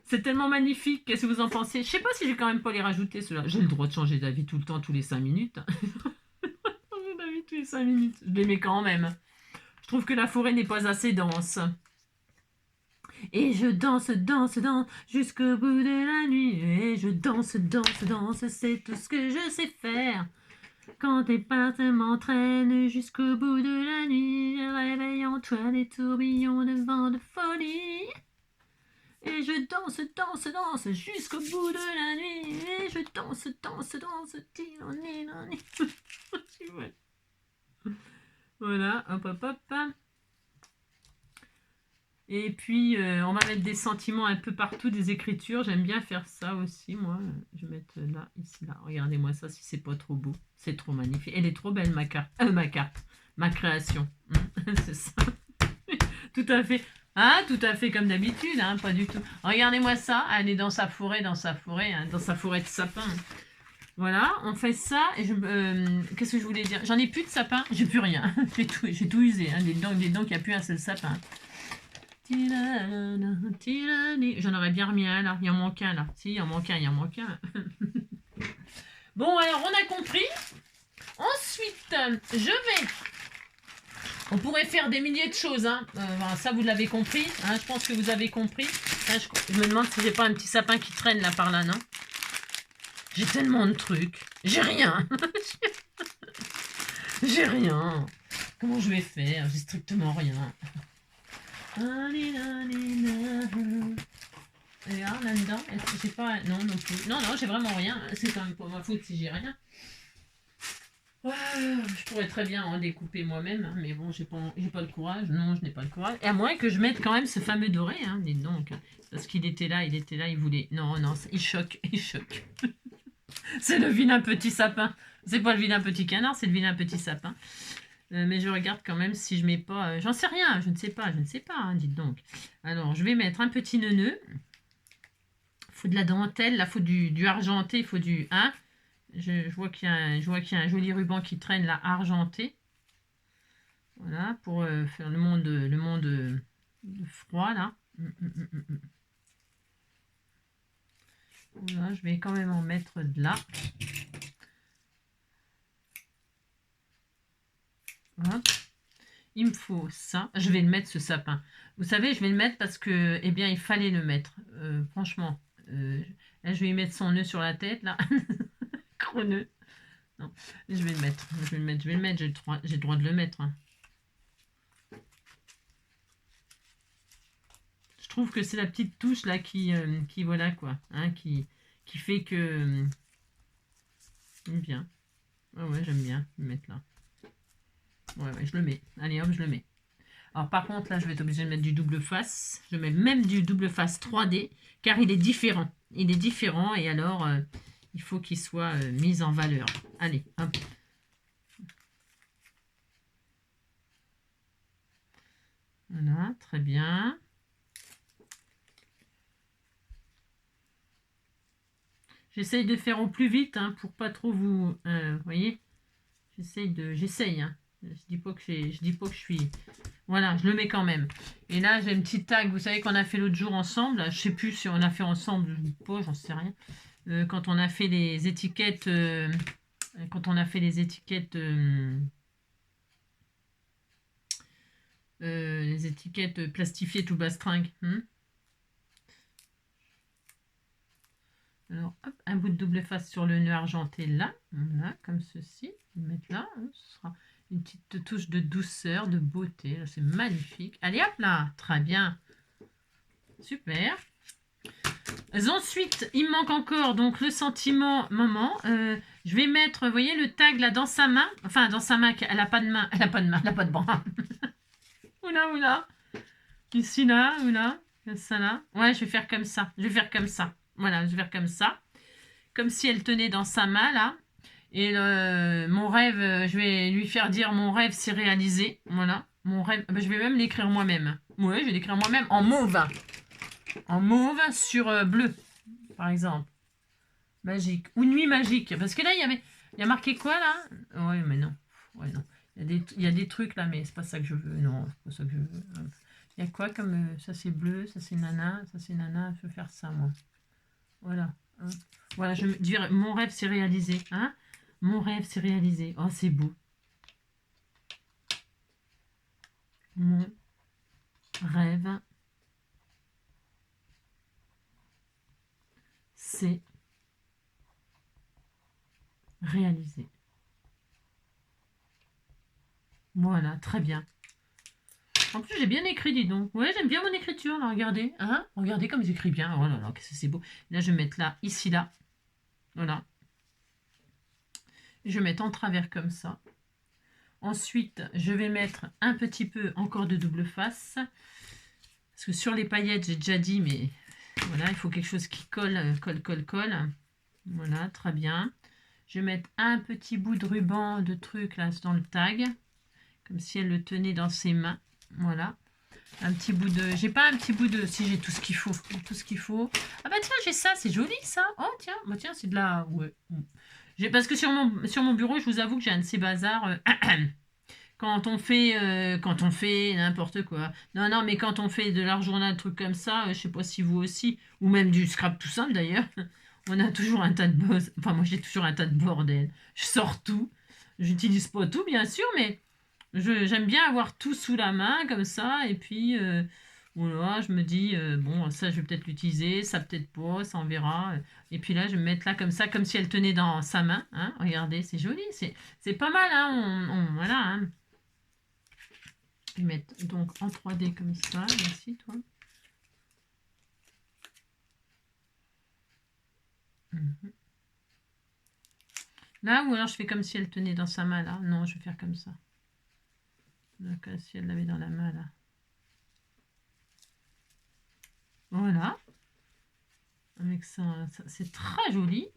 C'est tellement magnifique, qu'est-ce que vous en pensez? Je sais pas si j'ai quand même pas les rajouter ceux-là. J'ai le droit de changer d'avis tout le temps, tous les 5 minutes. Changer d'avis tous les 5 minutes. Je les mets quand même. Je trouve que la forêt n'est pas assez dense. Et je danse, danse, danse jusqu'au bout de la nuit. Et je danse, danse, danse, c'est tout ce que je sais faire. Quand tes pas m'entraînent jusqu'au bout de la nuit, réveille en toi des tourbillons de vent de folie. Et je danse, danse, danse jusqu'au bout de la nuit. Et je danse, danse, danse. Voilà, hop, hop, hop. Et puis, on va mettre des sentiments un peu partout, des écritures. J'aime bien faire ça aussi, moi. Je vais mettre là, ici, là. Regardez-moi ça, si c'est pas trop beau. C'est trop magnifique. Elle est trop belle, ma carte. Ma création. C'est ça. Tout à fait. Hein, tout à fait comme d'habitude, hein, pas du tout. Regardez-moi ça. Elle est dans sa forêt, hein, dans sa forêt de sapin. Voilà, on fait ça. Et qu'est-ce que je voulais dire? J'en ai plus de sapin. J'ai plus rien. J'ai tout usé. Hein. Dis donc, il n'y a plus un seul sapin. J'en aurais bien remis un là. Il en manque un là. Si, il en manque un. Bon, alors on a compris. Ensuite, on pourrait faire des milliers de choses. Hein. Ça, vous l'avez compris. Hein. Je pense que vous avez compris. Là, je me demande si j'ai pas un petit sapin qui traîne là par là, non? J'ai tellement de trucs. J'ai rien. J'ai rien. Comment je vais faire? J'ai strictement rien. Et là, là-dedans, est-ce que j'ai pas... Non, non plus. Non, j'ai vraiment rien. C'est quand même pas ma faute si j'ai rien. Je pourrais très bien en découper moi-même, hein, mais bon, j'ai pas le courage. Non, je n'ai pas le courage. Et à moins que je mette quand même ce fameux doré, hein, dites donc. Parce qu'il était là, il voulait... Non, il choque. C'est le vilain petit sapin. C'est pas le vilain petit canard, c'est le vilain petit sapin. Mais je regarde quand même si je mets pas... j'en sais rien, je ne sais pas, hein, dites donc. Alors, je vais mettre un petit neuneu. Il faut de la dentelle, là, il faut du argenté, il faut du... Hein, je vois qu'il y a un joli ruban qui traîne là, argenté. Voilà, pour faire le monde froid, là. Voilà, je vais quand même en mettre de là. Hop. Il me faut ça. Je vais le mettre, ce sapin. Vous savez, je vais le mettre parce que, eh bien, il fallait le mettre. Franchement. Là, je vais lui mettre son nœud sur la tête, là. Gros nœud. Non, je vais le mettre. Je vais le mettre. Je vais le mettre. J'ai le droit de le mettre. Hein. Je trouve que c'est la petite touche, là, qui voilà, quoi. Hein, qui fait que... j'aime bien. Ouais, j'aime bien le mettre là. Ouais, je le mets. Allez, hop, je le mets. Alors, par contre, là, je vais être obligée de mettre du double face. Je mets même du double face 3D, car il est différent. Il est différent, et alors, il faut qu'il soit mis en valeur. Allez, hop. Voilà, très bien. J'essaye de faire au plus vite, hein, pour pas trop vous... voyez, j'essaye, hein. Je dis pas que je suis... Voilà, je le mets quand même. Et là, j'ai une petite tag, vous savez, qu'on a fait l'autre jour ensemble. Je sais plus si on a fait ensemble ou pas, j'en sais rien. Quand on a fait les étiquettes... les étiquettes plastifiées tout bastringue. Alors, hop, un bout de double face sur le nœud argenté là. Voilà, comme ceci. Je vais le mettre là. Ce sera une petite touche de douceur, de beauté. C'est magnifique. Allez, hop là. Très bien. Super. Ensuite, il me manque encore donc le sentiment maman. Je vais mettre, vous voyez, le tag là dans sa main. Enfin, dans sa main, elle n'a pas de main. Elle n'a pas de main, elle n'a pas de bras. Oula. Ici, là, oula. Ça là. Ouais, je vais faire comme ça. Je vais faire comme ça. Voilà, je vais faire comme ça. Comme si elle tenait dans sa main, là. Et mon rêve, je vais lui faire dire mon rêve s'est réalisé. Voilà, mon rêve. Je vais même l'écrire moi-même. Oui, je vais l'écrire moi-même en mauve. En mauve sur bleu, par exemple. Magique. Ou nuit magique. Parce que là, il y a marqué quoi, là? Oui, mais non. Ouais, non. Il y a des trucs, là, mais c'est pas ça que je veux. Non, c'est pas ça que je veux. Il y a quoi comme... ça, c'est bleu, ça, c'est nana, ça, c'est nana. Je veux faire ça, moi. Voilà. Hein. Voilà, je me dirais, mon rêve s'est réalisé. Hein? Mon rêve s'est réalisé. Oh, c'est beau. Mon rêve s'est réalisé. Voilà, très bien. En plus, j'ai bien écrit, dis donc. Ouais, j'aime bien mon écriture, là, regardez. Hein? Regardez comme j'écris bien. Oh là là, qu'est-ce que c'est beau. Là, je vais mettre là, ici, là. Voilà. Je vais mettre en travers comme ça. Ensuite, je vais mettre un petit peu encore de double face. Parce que sur les paillettes, j'ai déjà dit, mais voilà, il faut quelque chose qui colle. Voilà, très bien. Je vais mettre un petit bout de ruban de truc là dans le tag. Comme si elle le tenait dans ses mains. Voilà. Un petit bout de... J'ai pas un petit bout de... Si, j'ai tout ce qu'il faut. Tout ce qu'il faut. Ah bah tiens, j'ai ça. C'est joli, ça. Oh, tiens. Bah tiens, c'est de la... Ouais. Parce que sur mon bureau, je vous avoue que j'ai un de ces bazars... quand on fait n'importe quoi. Non, mais quand on fait de l'art journal, un truc comme ça, je sais pas si vous aussi, ou même du scrap tout simple d'ailleurs, on a toujours un tas de buzz. Enfin, moi, j'ai toujours un tas de bordel. Je sors tout. J'utilise pas tout, bien sûr, mais j'aime bien avoir tout sous la main, comme ça, et puis, voilà, je me dis, bon, ça, je vais peut-être l'utiliser, ça, peut-être pas, ça, on verra. Et puis là, je vais me mettre là, comme ça, comme si elle tenait dans sa main. Hein. Regardez, c'est joli, c'est pas mal, hein, voilà, hein. Je vais mettre donc en 3D comme ça. Merci, toi. Là, ou alors je fais comme si elle tenait dans sa main, là. Non, je vais faire comme ça. Donc, si elle l'avait dans la main, là. Voilà. Avec ça c'est très joli.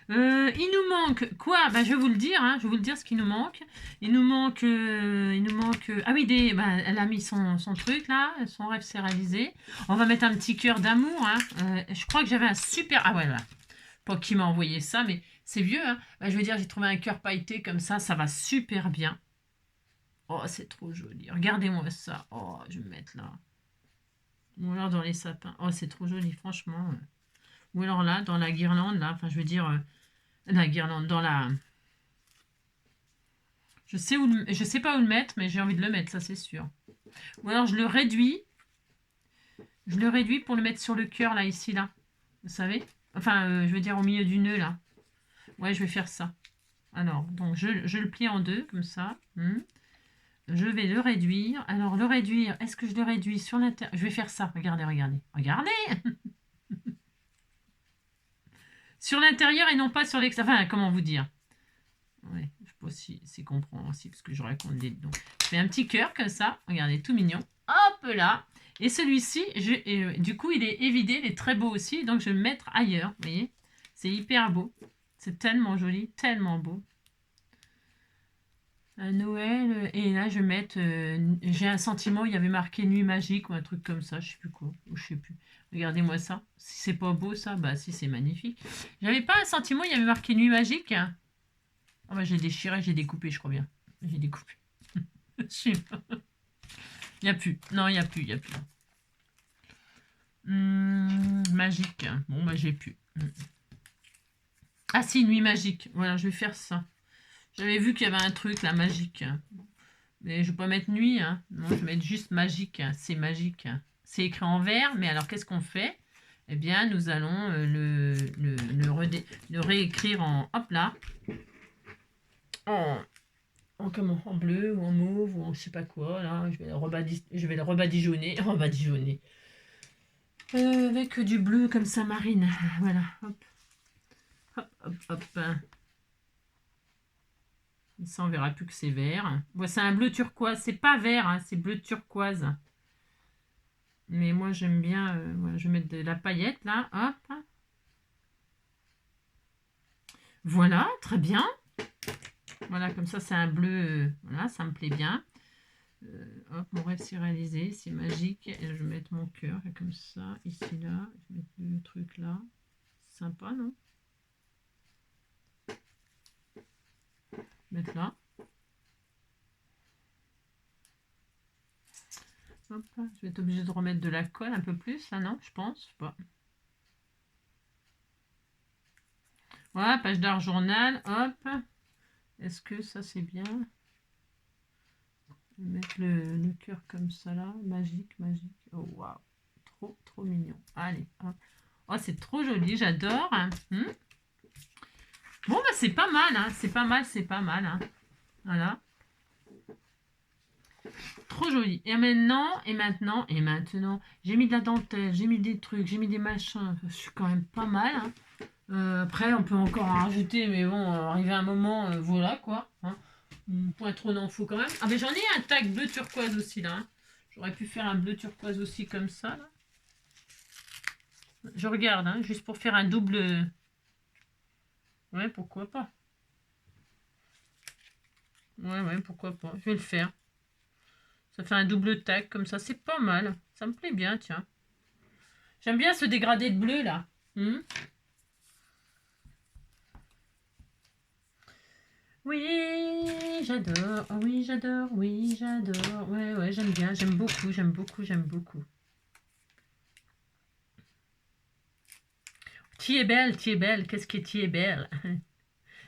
Il nous manque quoi? Bah, je vais vous le dire, hein, je vais vous le dire ce qu'il nous manque. Il nous manque, ah oui, elle a mis son truc là, son rêve s'est réalisé. On va mettre un petit cœur d'amour. Hein. Je crois que j'avais un super, ah ouais, voilà. Pas qui m'a envoyé ça, mais c'est vieux. Hein. Bah, je veux dire, j'ai trouvé un cœur pailleté comme ça va super bien. Oh, c'est trop joli. Regardez-moi ça. Oh, je vais me mettre là. Ou alors dans les sapins. Oh, c'est trop joli, franchement. Ou alors là, dans la guirlande, là. Enfin, je veux dire, la guirlande, dans la... Je sais pas où le mettre, mais j'ai envie de le mettre, ça c'est sûr. Ou alors je le réduis. Je le réduis pour le mettre sur le cœur, là, ici, là. Vous savez? Enfin, je veux dire au milieu du nœud, là. Ouais, je vais faire ça. Alors, donc, je le plie en deux, comme ça. Je vais le réduire. Alors, le réduire, est-ce que je le réduis sur l'intérieur? Je vais faire ça. Regardez, regardez. Regardez. Sur l'intérieur et non pas sur l'extérieur. Enfin, comment vous dire? Ouais, je sais pas si c'est compréhensible ce que je raconte donc. Je fais un petit cœur comme ça. Regardez, tout mignon. Hop là. Et celui-ci, du coup, il est évidé. Il est très beau aussi. Donc, je vais le mettre ailleurs. Vous voyez? C'est hyper beau. C'est tellement joli, tellement beau. À Noël, et là je vais mettre, j'ai un sentiment, il y avait marqué nuit magique ou un truc comme ça, je sais plus quoi, ou je sais plus. Regardez-moi ça, si c'est pas beau ça, bah si c'est magnifique. J'avais pas un sentiment, il y avait marqué nuit magique. Oh bah j'ai déchiré, j'ai découpé, je crois bien. J'ai découpé. Je sais pas. Il n'y a plus, non il n'y a plus, il n'y a plus. Magique, bon bah j'ai plus. Ah si, nuit magique, voilà je vais faire ça. J'avais vu qu'il y avait un truc là, magique. Mais je ne vais pas mettre nuit. Hein. Non, je vais mettre juste magique. C'est magique. C'est écrit en vert. Mais alors, qu'est-ce qu'on fait? Eh bien, nous allons le réécrire en... Hop là. En bleu ou en mauve ou en je sais pas quoi. Là, je vais le rebadigeonner. Rebadigeonner. Avec du bleu comme ça, marine. Voilà. Hop. Hop, hop, hop. Ça, on verra plus que c'est vert. Bon, c'est un bleu turquoise. C'est pas vert, hein, c'est bleu turquoise. Mais moi, j'aime bien... voilà, je vais mettre de la paillette, là. Hop. Voilà, très bien. Voilà, comme ça, c'est un bleu... voilà, ça me plaît bien. Hop, mon rêve s'est réalisé. C'est magique. Et je vais mettre mon cœur, comme ça, ici, là. Je vais mettre le truc, là. Sympa, non? Mettre là. Hop, je vais être obligée de remettre de la colle un peu plus, là, non? Je pense pas. Voilà, page d'art journal, hop. Est-ce que ça, c'est bien? Je vais mettre le cœur comme ça, là. Magique, magique. Oh, waouh. Trop, trop mignon. Allez, hop. Oh, c'est trop joli, j'adore. Bon, bah, c'est pas mal, hein. C'est pas mal, c'est pas mal, hein. Voilà. Trop joli. Et maintenant, j'ai mis de la dentelle, j'ai mis des trucs, j'ai mis des machins. Je suis quand même pas mal. Hein. Après, on peut encore en rajouter, mais bon, arrivé à un moment, voilà quoi. Hein. Point trop n'en faut quand même. Ah, mais j'en ai un tag bleu turquoise aussi là. Hein. J'aurais pu faire un bleu turquoise aussi comme ça là. Je regarde, hein, juste pour faire un double. Ouais, pourquoi pas. Ouais, pourquoi pas. Je vais le faire. Ça fait un double tag comme ça, c'est pas mal. Ça me plaît bien, tiens. J'aime bien ce dégradé de bleu là. Oui, j'adore. Oh, oui, j'adore. Oui, j'adore. Ouais, j'aime bien. J'aime beaucoup, j'aime beaucoup, j'aime beaucoup. Tu es belle, tu es belle. Qu'est-ce que tu es belle?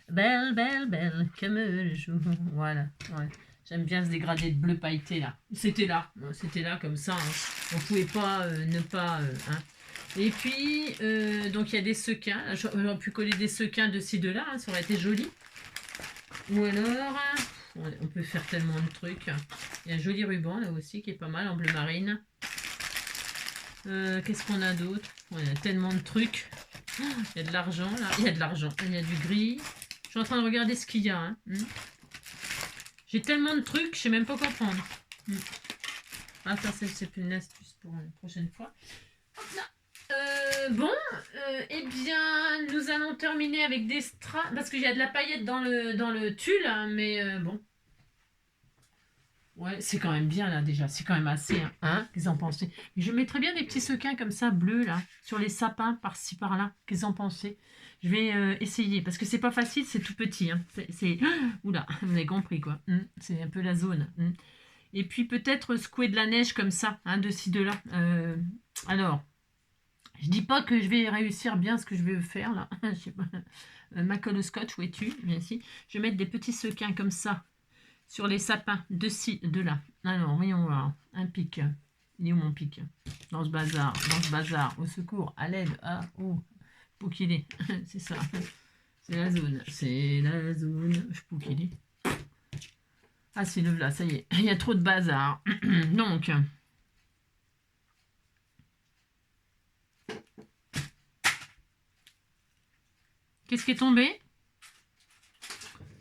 Belle, belle, belle, comme le jour. Voilà, ouais. J'aime bien ce dégradé de bleu pailleté là. C'était là comme ça. Hein. On pouvait pas ne pas. Hein. Et puis, donc il y a des sequins. J'aurais pu coller des sequins de ci, de là. Hein. Ça aurait été joli. Ou alors, on peut faire tellement de trucs. Il y a un joli ruban là aussi qui est pas mal en bleu marine. Qu'est-ce qu'on a d'autre? Il y a tellement de trucs. Il y a de l'argent là. Il y a de l'argent. Il y a du gris. Je suis en train de regarder ce qu'il y a. Hein. J'ai tellement de trucs, je sais même pas quoi prendre. Ah, ça, c'est une astuce pour une prochaine fois. Hop là. Eh bien, nous allons terminer avec des strass. Parce qu'il y a de la paillette dans le tulle, hein, mais bon. Ouais, c'est quand même bien là déjà, c'est quand même assez, hein, qu'est-ce que vous en pensez? Je mettrais bien des petits sequins comme ça, bleus là, sur les sapins, par-ci par-là, qu'est-ce que vous en pensez? Je vais essayer, parce que c'est pas facile, c'est tout petit, hein. Oula, vous avez compris quoi, c'est un peu la zone. Et puis peut-être secouer de la neige comme ça, hein, de ci, de là. Alors, je dis pas que je vais réussir bien ce que je vais faire là, je sais pas. Ma colle au scotch, où es-tu? Bien ici. Je vais mettre des petits sequins comme ça, sur les sapins, de ci, de là. Alors, voyons voir. Un pic. Il est où mon pic? Dans ce bazar, au secours, à l'aide, pour qu'il est. C'est ça. C'est la zone. C'est la zone. Je peux qu'il est. Ah, c'est le là, ça y est. Il y a trop de bazar. Donc. Qu'est-ce qui est tombé?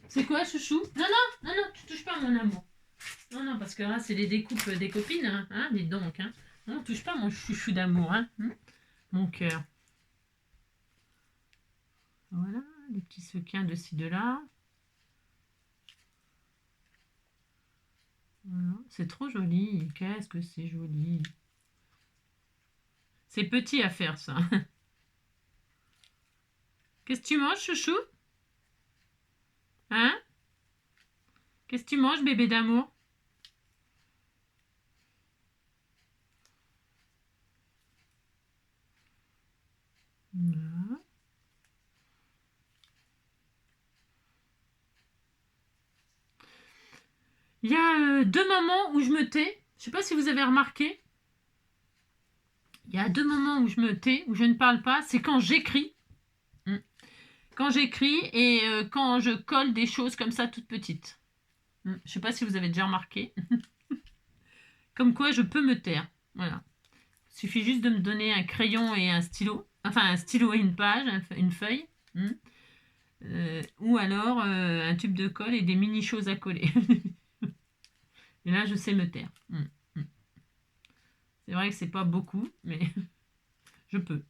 C'est quoi, chouchou? Non, non, non, non, tu touches pas, mon amour. Non, non, parce que là, c'est les découpes des copines, hein, dites donc, hein. Non, touche pas mon chouchou d'amour, hein. Mon cœur. Voilà, des petits sequins de ci, de là. Voilà. C'est trop joli. Qu'est-ce que c'est joli. C'est petit à faire, ça. Qu'est-ce que tu manges, chouchou? Hein? Qu'est-ce que tu manges, bébé d'amour? Voilà. Il y a 2 moments où je me tais. Je sais pas si vous avez remarqué. Il y a 2 moments où je me tais, où je ne parle pas. C'est quand j'écris. Quand j'écris et quand je colle des choses comme ça toutes petites. Je sais pas si vous avez déjà remarqué. Comme quoi je peux me taire. Voilà. Il suffit juste de me donner un crayon et un stylo. Enfin, un stylo et une page, une feuille. Ou alors un tube de colle et des mini choses à coller. Et là, je sais me taire. C'est vrai que c'est pas beaucoup, mais je peux.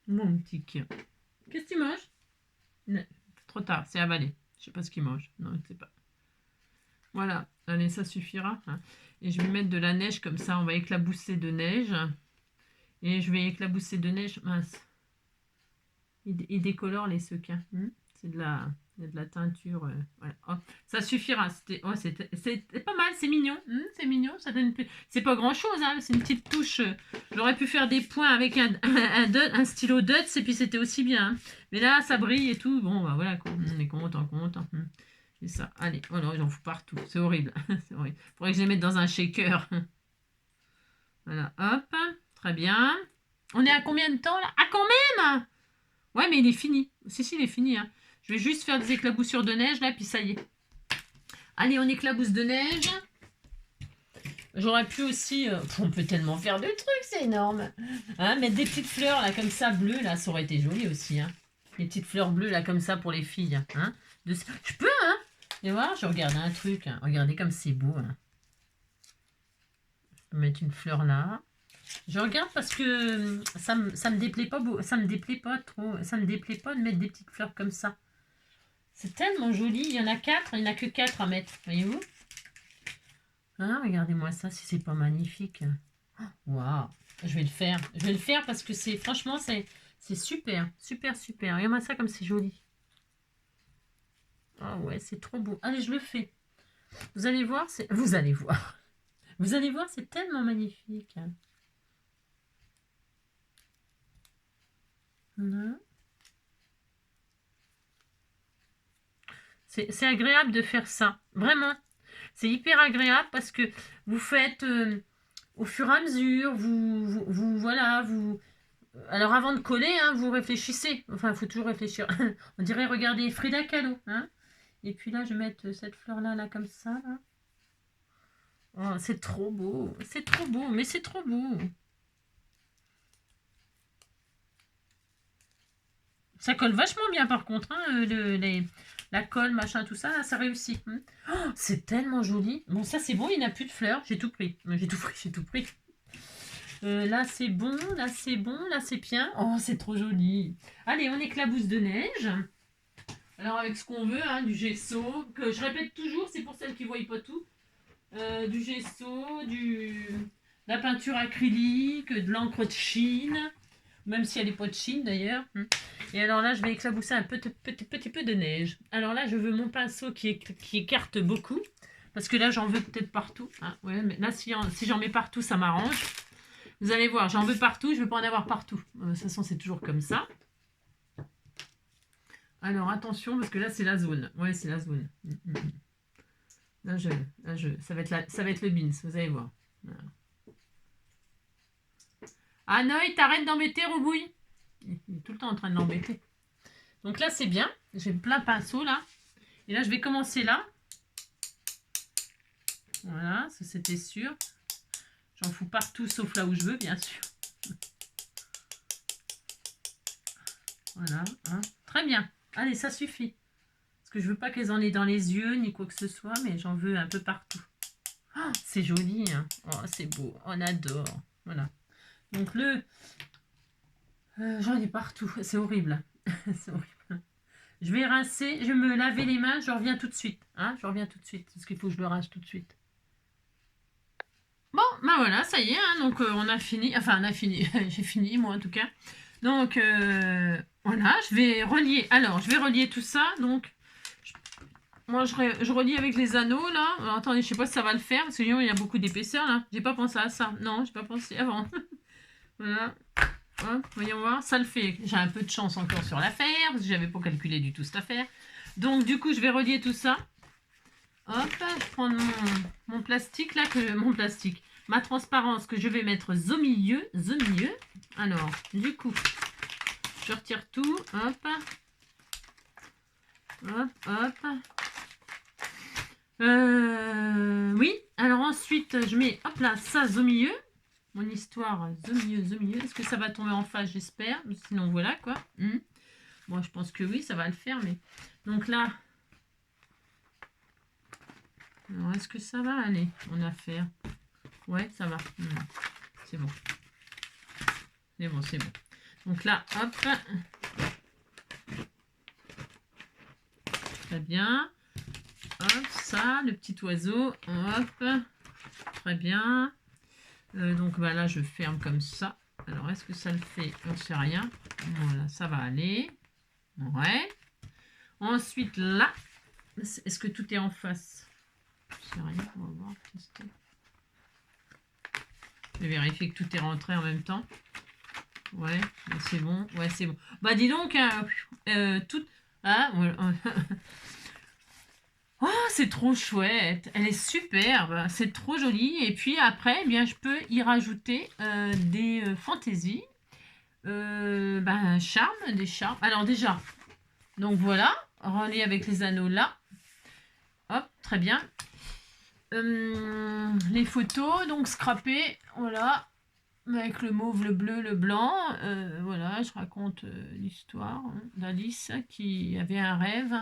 Mon petit cœur. Qu'est-ce que tu manges? Non, trop tard, c'est avalé. Je sais pas ce qu'il mange. Non, je sais pas. Voilà, allez, ça suffira. Et je vais mettre de la neige comme ça, on va éclabousser de neige. Et je vais éclabousser de neige. Mince. Il décolore les sequins. C'est de la teinture. Voilà. Oh, ça suffira. C'était pas mal, c'est mignon. C'est mignon. Ça donne c'est pas grand chose, hein, c'est une petite touche. J'aurais pu faire des points avec un stylo Dutz et puis c'était aussi bien. Hein. Mais là, ça brille et tout. Bon, bah voilà, quoi. On est content. C'est ça. Allez, voilà, j'en fous partout. C'est horrible. C'est horrible. Faudrait que je les mette dans un shaker. Voilà, hop. Très bien. On est à combien de temps là? Ah, quand même! Ouais, mais il est fini. Si, il est fini. Hein. Je vais juste faire des éclaboussures de neige, là, puis ça y est. Allez, on éclabousse de neige. J'aurais pu aussi... on peut tellement faire de trucs, c'est énorme. Hein, mettre des petites fleurs, là, comme ça, bleues, là, ça aurait été joli aussi. Hein. Des petites fleurs bleues, là, comme ça, pour les filles. Hein. Je peux, hein. Et voir, je regarde un truc. Hein. Regardez comme c'est beau. Hein. Je peux mettre une fleur là. Je regarde parce que ça me déplaît pas ça me déplaît pas trop, ça me déplaît pas de mettre des petites fleurs comme ça. C'est tellement joli, il y en a 4, il n'y en a que 4 à mettre, voyez-vous? Hein, regardez-moi ça, si c'est pas magnifique. Waouh, je vais le faire parce que c'est franchement c'est super, super, super. Regardez-moi ça comme c'est joli. Ah ouais, c'est trop beau. Allez, je le fais. Vous allez voir, vous allez voir. Vous allez voir, c'est tellement magnifique. Voilà. C'est agréable de faire ça, vraiment. C'est hyper agréable parce que vous faites au fur et à mesure, voilà, alors avant de coller, hein, vous réfléchissez. Enfin, il faut toujours réfléchir. On dirait, regardez, Frida Kahlo. Hein. Et puis là, je vais mettre cette fleur-là, là, comme ça. Là. Oh, c'est trop beau. C'est trop beau, mais c'est trop beau. Ça colle vachement bien, par contre. Hein, la colle, machin, tout ça, là, ça réussit. Oh, c'est tellement joli. Bon, ça, c'est bon, il n'y a plus de fleurs. J'ai tout pris. J'ai tout pris. Là, c'est bon, là, c'est bon, là, c'est bien. Oh, c'est trop joli. Allez, on éclabousse de neige. Alors avec ce qu'on veut, hein, du gesso, que je répète toujours, c'est pour celles qui ne voient pas tout. Du gesso, de la peinture acrylique, de l'encre de Chine, même si elle n'est pas de Chine d'ailleurs. Et alors là, je vais éclabousser un petit peu de neige. Alors là, je veux mon pinceau qui écarte beaucoup, parce que là, j'en veux peut-être partout. Hein. Ouais, mais là, si j'en mets partout, ça m'arrange. Vous allez voir, j'en veux partout, je ne veux pas en avoir partout. De toute façon, c'est toujours comme ça. Alors attention, parce que là, c'est la zone. Ouais, c'est la zone. Là, ça va être le beans, vous allez voir. Voilà. Ah non, t'arrête d'embêter, Roubouille. Il est tout le temps en train de l'embêter. Donc là, c'est bien. J'ai plein de pinceaux, là. Et là, je vais commencer là. Voilà, ça c'était sûr. J'en fous partout, sauf là où je veux, bien sûr. Voilà, hein. Très bien. Allez, ça suffit. Parce que je veux pas qu'elles en aient dans les yeux, ni quoi que ce soit, mais j'en veux un peu partout. Oh, c'est joli, hein. Oh, c'est beau. On adore. Voilà. Donc j'en ai partout. C'est horrible. C'est horrible. Je vais rincer, je vais me laver les mains, je reviens tout de suite. Hein, je reviens tout de suite, parce qu'il faut que je le rince tout de suite. Bon, ben voilà, ça y est, hein, donc on a fini. Enfin, on a fini. J'ai fini, moi, en tout cas. Donc, voilà, je vais relier. Alors, je vais relier tout ça. Donc, moi, je relie avec les anneaux, là. Alors, attendez, je sais pas si ça va le faire, parce que sinon, il y a beaucoup d'épaisseur, là. J'ai pas pensé à ça. Non, j'ai pas pensé avant. Voilà. Hop, voyons voir. Ça le fait. J'ai un peu de chance encore sur l'affaire, parce que j'avais pas calculé du tout cette affaire. Donc, du coup, je vais relier tout ça. Hop, je prends mon plastique, là, ma transparence que je vais mettre au milieu. Alors, du coup, je retire tout. Hop. Hop, hop. Oui, alors ensuite, je mets, hop là, ça au milieu. Mon histoire, au milieu. Est-ce que ça va tomber en face, j'espère. Sinon, voilà, quoi. Bon, je pense que oui, ça va le faire, mais... Donc là... Alors, est-ce que ça va aller, mon affaire? Ouais, ça va. C'est bon. C'est bon, c'est bon. Donc là, hop. Très bien. Hop, ça, le petit oiseau. Hop. Très bien. Donc bah, là, je ferme comme ça. Alors, est-ce que ça le fait? On ne sait rien. Voilà, ça va aller. Ouais. Ensuite, là. Est-ce que tout est en face? Je ne sais rien. On va voir. Tester. Je vais vérifier que tout est rentré en même temps. Ouais, c'est bon. Ouais, c'est bon. Bah, dis donc, tout... Ah, voilà. Oh, c'est trop chouette. Elle est superbe. C'est trop joli. Et puis après, eh bien, je peux y rajouter des fantaisies. Des charmes. Alors déjà, donc voilà, relié avec les anneaux là. Hop, très bien. Les photos, donc scrappées, voilà, avec le mauve, le bleu, le blanc. Voilà, je raconte l'histoire d'Alice qui avait un rêve.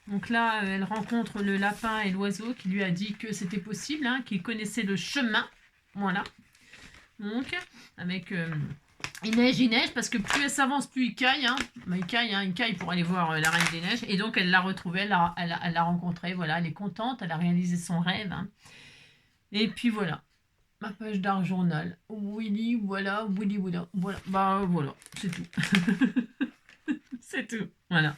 Donc là, elle rencontre le lapin et l'oiseau qui lui a dit que c'était possible, hein, qu'il connaissait le chemin. Voilà. Donc, avec... il neige, parce que plus elle s'avance, plus il caille. Hein. Il caille pour aller voir la Reine des Neiges. Et donc, elle l'a retrouvée, elle l'a rencontrée. Voilà, elle est contente, elle a réalisé son rêve. Hein. Et puis voilà, ma page d'art journal. Willy, voilà. Voilà, bah voilà, c'est tout. C'est tout, voilà.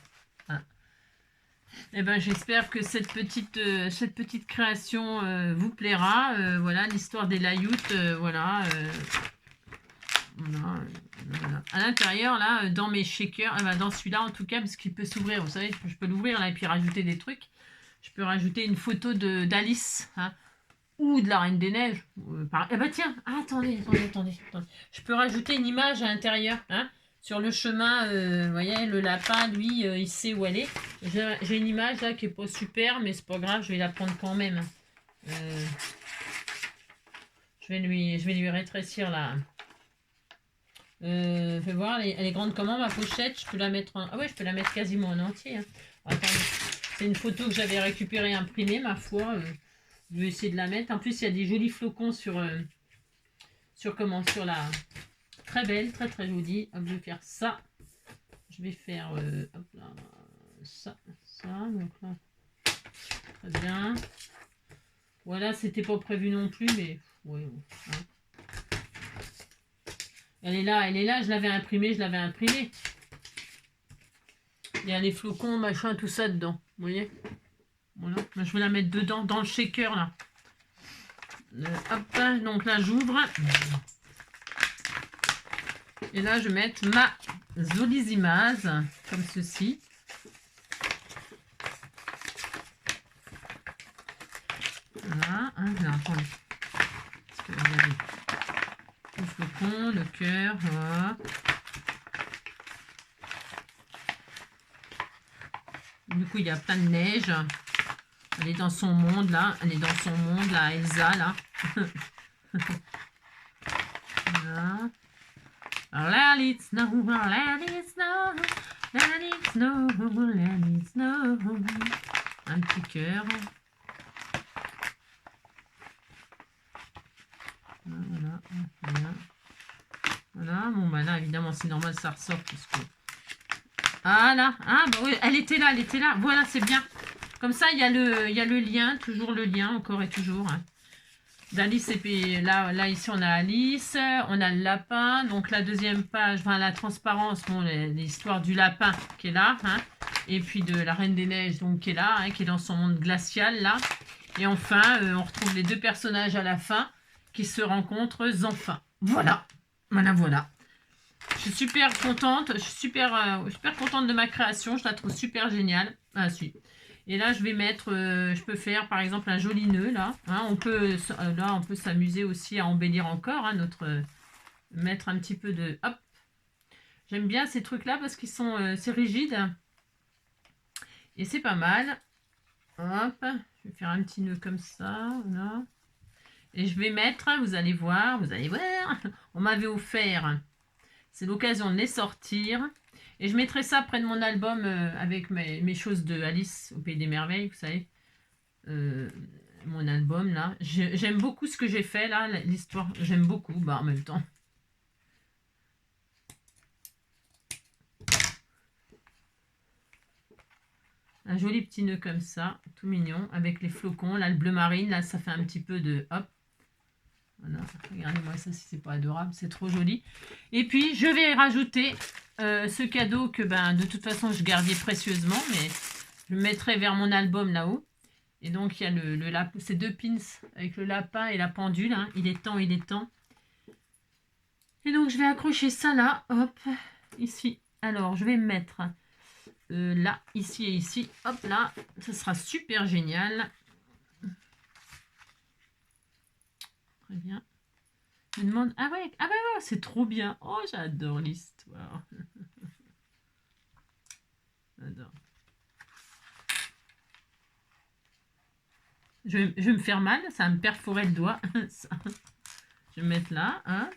Eh ben, j'espère que cette petite création vous plaira. Voilà, l'histoire des layoutes, voilà. Voilà. À l'intérieur, là, dans mes shakers, dans celui-là en tout cas, parce qu'il peut s'ouvrir, vous savez, je peux l'ouvrir là et puis rajouter des trucs. Je peux rajouter une photo d'Alice, hein, ou de la Reine des Neiges. Eh ben tiens, attendez. Je peux rajouter une image à l'intérieur, hein, sur le chemin. Vous voyez, le lapin, lui, il sait où aller. J'ai une image là qui est pas super, mais c'est pas grave, je vais la prendre quand même. Je vais lui rétrécir là. Fais voir, elle est grande comment ma pochette? Je peux la mettre en... Ah ouais, je peux la mettre quasiment en entier. Hein. Attendez, c'est une photo que j'avais récupérée imprimée, ma foi. Je vais essayer de la mettre. En plus, il y a des jolis flocons sur la... Très belle, très très jolie. Hop, je vais faire ça. Je vais faire hop là, ça. ça. Donc là, très bien. Voilà, c'était pas prévu non plus, mais ouais. Hein. Elle est là, je l'avais imprimée, Il y a les flocons, machin, tout ça dedans. Vous voyez? Voilà. Je vais la mettre dedans, dans le shaker, là. Hop, donc là, j'ouvre. Et là, je vais mettre ma Zolisimase, comme ceci. Voilà. Hein, là, attendez. Parce que vous avez le flocon, le cœur, voilà. Du coup, il y a plein de neige. Elle est dans son monde, là. Elsa, là. Voilà. Let it snow, let it snow, let it snow, let it snow. Un petit cœur. Voilà. Bon, bah là, évidemment, c'est normal, ça ressort. Puisque... Ah là, ah, bah oui, elle était là. Voilà, c'est bien. Comme ça, il y a le lien, toujours le lien, encore et toujours. Hein. D'Alice, et puis là, ici, on a Alice, on a le lapin. Donc, la deuxième page, enfin, la transparence, bon, l'histoire du lapin qui est là. Hein, et puis de la Reine des Neiges, donc, qui est là, hein, qui est dans son monde glacial, là. Et enfin, on retrouve les deux personnages à la fin qui se rencontrent enfin. Voilà. Je suis super contente. Je suis super contente de ma création. Je la trouve super géniale. Ah, si. Et là, je vais mettre, je peux faire par exemple un joli nœud là. Hein, on peut s'amuser aussi à embellir encore mettre un petit peu de, hop. J'aime bien ces trucs là parce qu'ils sont, c'est rigide et c'est pas mal. Hop, je vais faire un petit nœud comme ça, voilà. Et je vais mettre, vous allez voir, on m'avait offert. C'est l'occasion de les sortir. Et je mettrai ça près de mon album avec mes choses de Alice au Pays des Merveilles, vous savez. Mon album, là. J'aime beaucoup ce que j'ai fait, là, l'histoire. J'aime beaucoup, bah, en même temps. Un joli petit nœud comme ça, tout mignon, avec les flocons. Là, le bleu marine, là, ça fait un petit peu de... Hop. Voilà, regardez-moi ça, si c'est pas adorable, c'est trop joli. Et puis, je vais rajouter ce cadeau que, ben, de toute façon, je gardais précieusement, mais je le mettrai vers mon album là-haut. Et donc, il y a le lapin, ces deux pins avec le lapin et la pendule. Hein. Il est temps. Et donc, je vais accrocher ça là, hop, ici. Alors, je vais mettre là, ici et ici. Hop, là, ça sera super génial. Très bien. Je me demande... Ah ouais, c'est trop bien. Oh, j'adore l'histoire. J'adore. Je vais me faire mal, ça va me perforer le doigt. Je vais mettre là. Hein.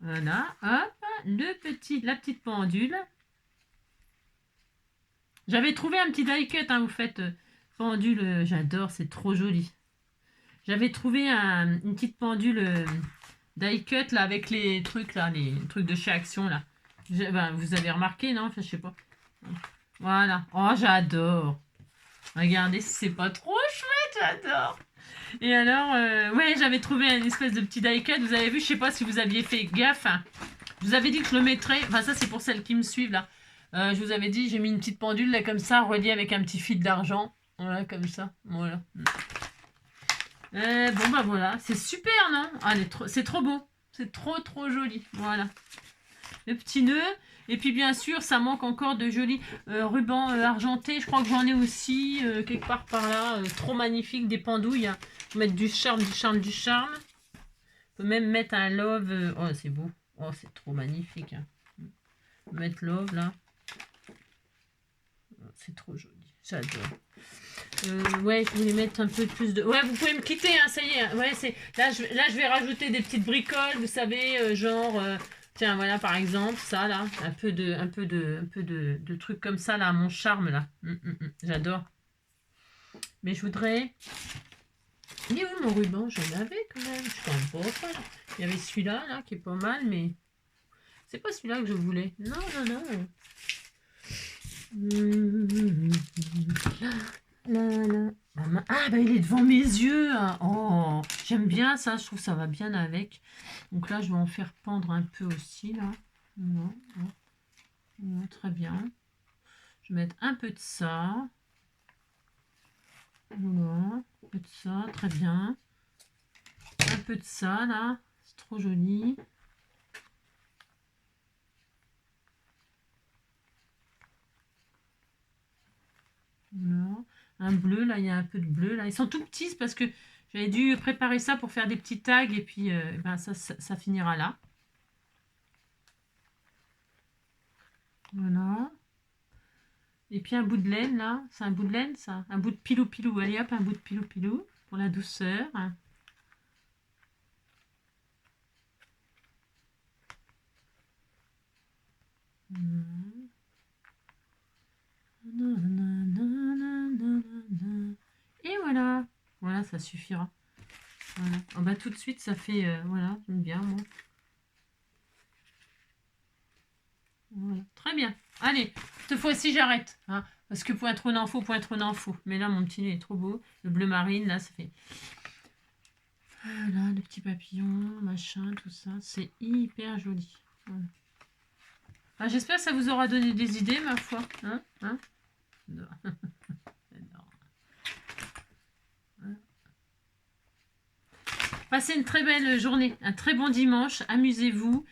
Voilà, hop, la petite pendule. J'avais trouvé un petit die cut, hein, vous faites pendule, j'adore, c'est trop joli. J'avais trouvé une petite pendule die cut là avec les trucs de chez Action là. Ben, vous avez remarqué, non? Enfin, je sais pas. Voilà. Oh, j'adore. Regardez, c'est pas trop chouette, j'adore. Et alors, ouais, j'avais trouvé une espèce de petit die cut. Vous avez vu, je sais pas si vous aviez fait gaffe. Hein. Je vous avais dit que je le mettrais. Enfin, ça, c'est pour celles qui me suivent là. Je vous avais dit, j'ai mis une petite pendule là comme ça, reliée avec un petit fil d'argent. Voilà, comme ça. Voilà. Bon, bah voilà. C'est super, non? Ah, c'est trop beau. C'est trop joli. Voilà. Le petit nœud. Et puis bien sûr, ça manque encore de jolis rubans argentés. Je crois que j'en ai aussi quelque part par là. Trop magnifique, des pendouilles. Hein. Faut mettre du charme. On peut même mettre un love. Oh, c'est beau. Oh, c'est trop magnifique. Hein. Mettre love là. Oh, c'est trop joli. J'adore. Ouais, je voulais mettre un peu plus de... Ouais, vous pouvez me quitter, hein, ça y est. Ouais, là, je vais rajouter des petites bricoles, vous savez, genre... Tiens, voilà, par exemple, ça, là, un peu de trucs comme ça, là, mon charme, là. J'adore. Mais je voudrais... Il est où mon ruban? J'en avais, quand même. Je suis quand même pas au fond. Il y avait celui-là, là, qui est pas mal, mais... C'est pas celui-là que je voulais. Non, non, non. Ah, bah il est devant mes yeux. Hein. Oh, j'aime bien ça. Je trouve que ça va bien avec. Donc là, je vais en faire pendre un peu aussi. Là. Non, non, non, très bien. Je vais mettre un peu de ça. Voilà, un peu de ça, très bien. Un peu de ça, là. C'est trop joli. Voilà. Un bleu, là, il y a un peu de bleu. Là. Ils sont tout petits parce que j'avais dû préparer ça pour faire des petits tags et puis ben, ça finira là. Voilà. Et puis un bout de laine, là. C'est un bout de laine, ça. Un bout de pilou-pilou. Allez hop, un bout de pilou-pilou pour la douceur. Et voilà. Voilà, ça suffira. Voilà. Oh, bah, tout de suite, ça fait... voilà, j'aime bien, moi. Voilà. Très bien. Allez, cette fois-ci, j'arrête. Hein, parce que point trop d'infos, point trop d'infos. Mais là, mon petit nez est trop beau. Le bleu marine, là, ça fait... Voilà, le petit papillon, machin, tout ça. C'est hyper joli. Voilà. Ah, j'espère que ça vous aura donné des idées, ma foi. Hein, hein non. Passez une très belle journée, un très bon dimanche. Amusez-vous.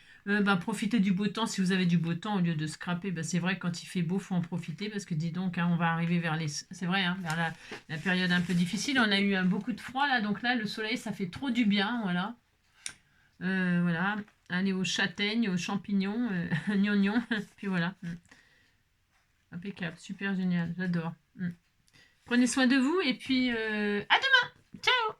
Profitez du beau temps si vous avez du beau temps au lieu de scraper. C'est vrai que quand il fait beau, faut en profiter parce que dis donc, hein, on va arriver vers les, c'est vrai, hein, vers la période un peu difficile. On a eu beaucoup de froid là, donc là le soleil ça fait trop du bien, voilà. Voilà, allez aux châtaignes, aux champignons, gnognon, puis voilà. Impeccable, super génial, j'adore. Prenez soin de vous et puis à demain. Ciao.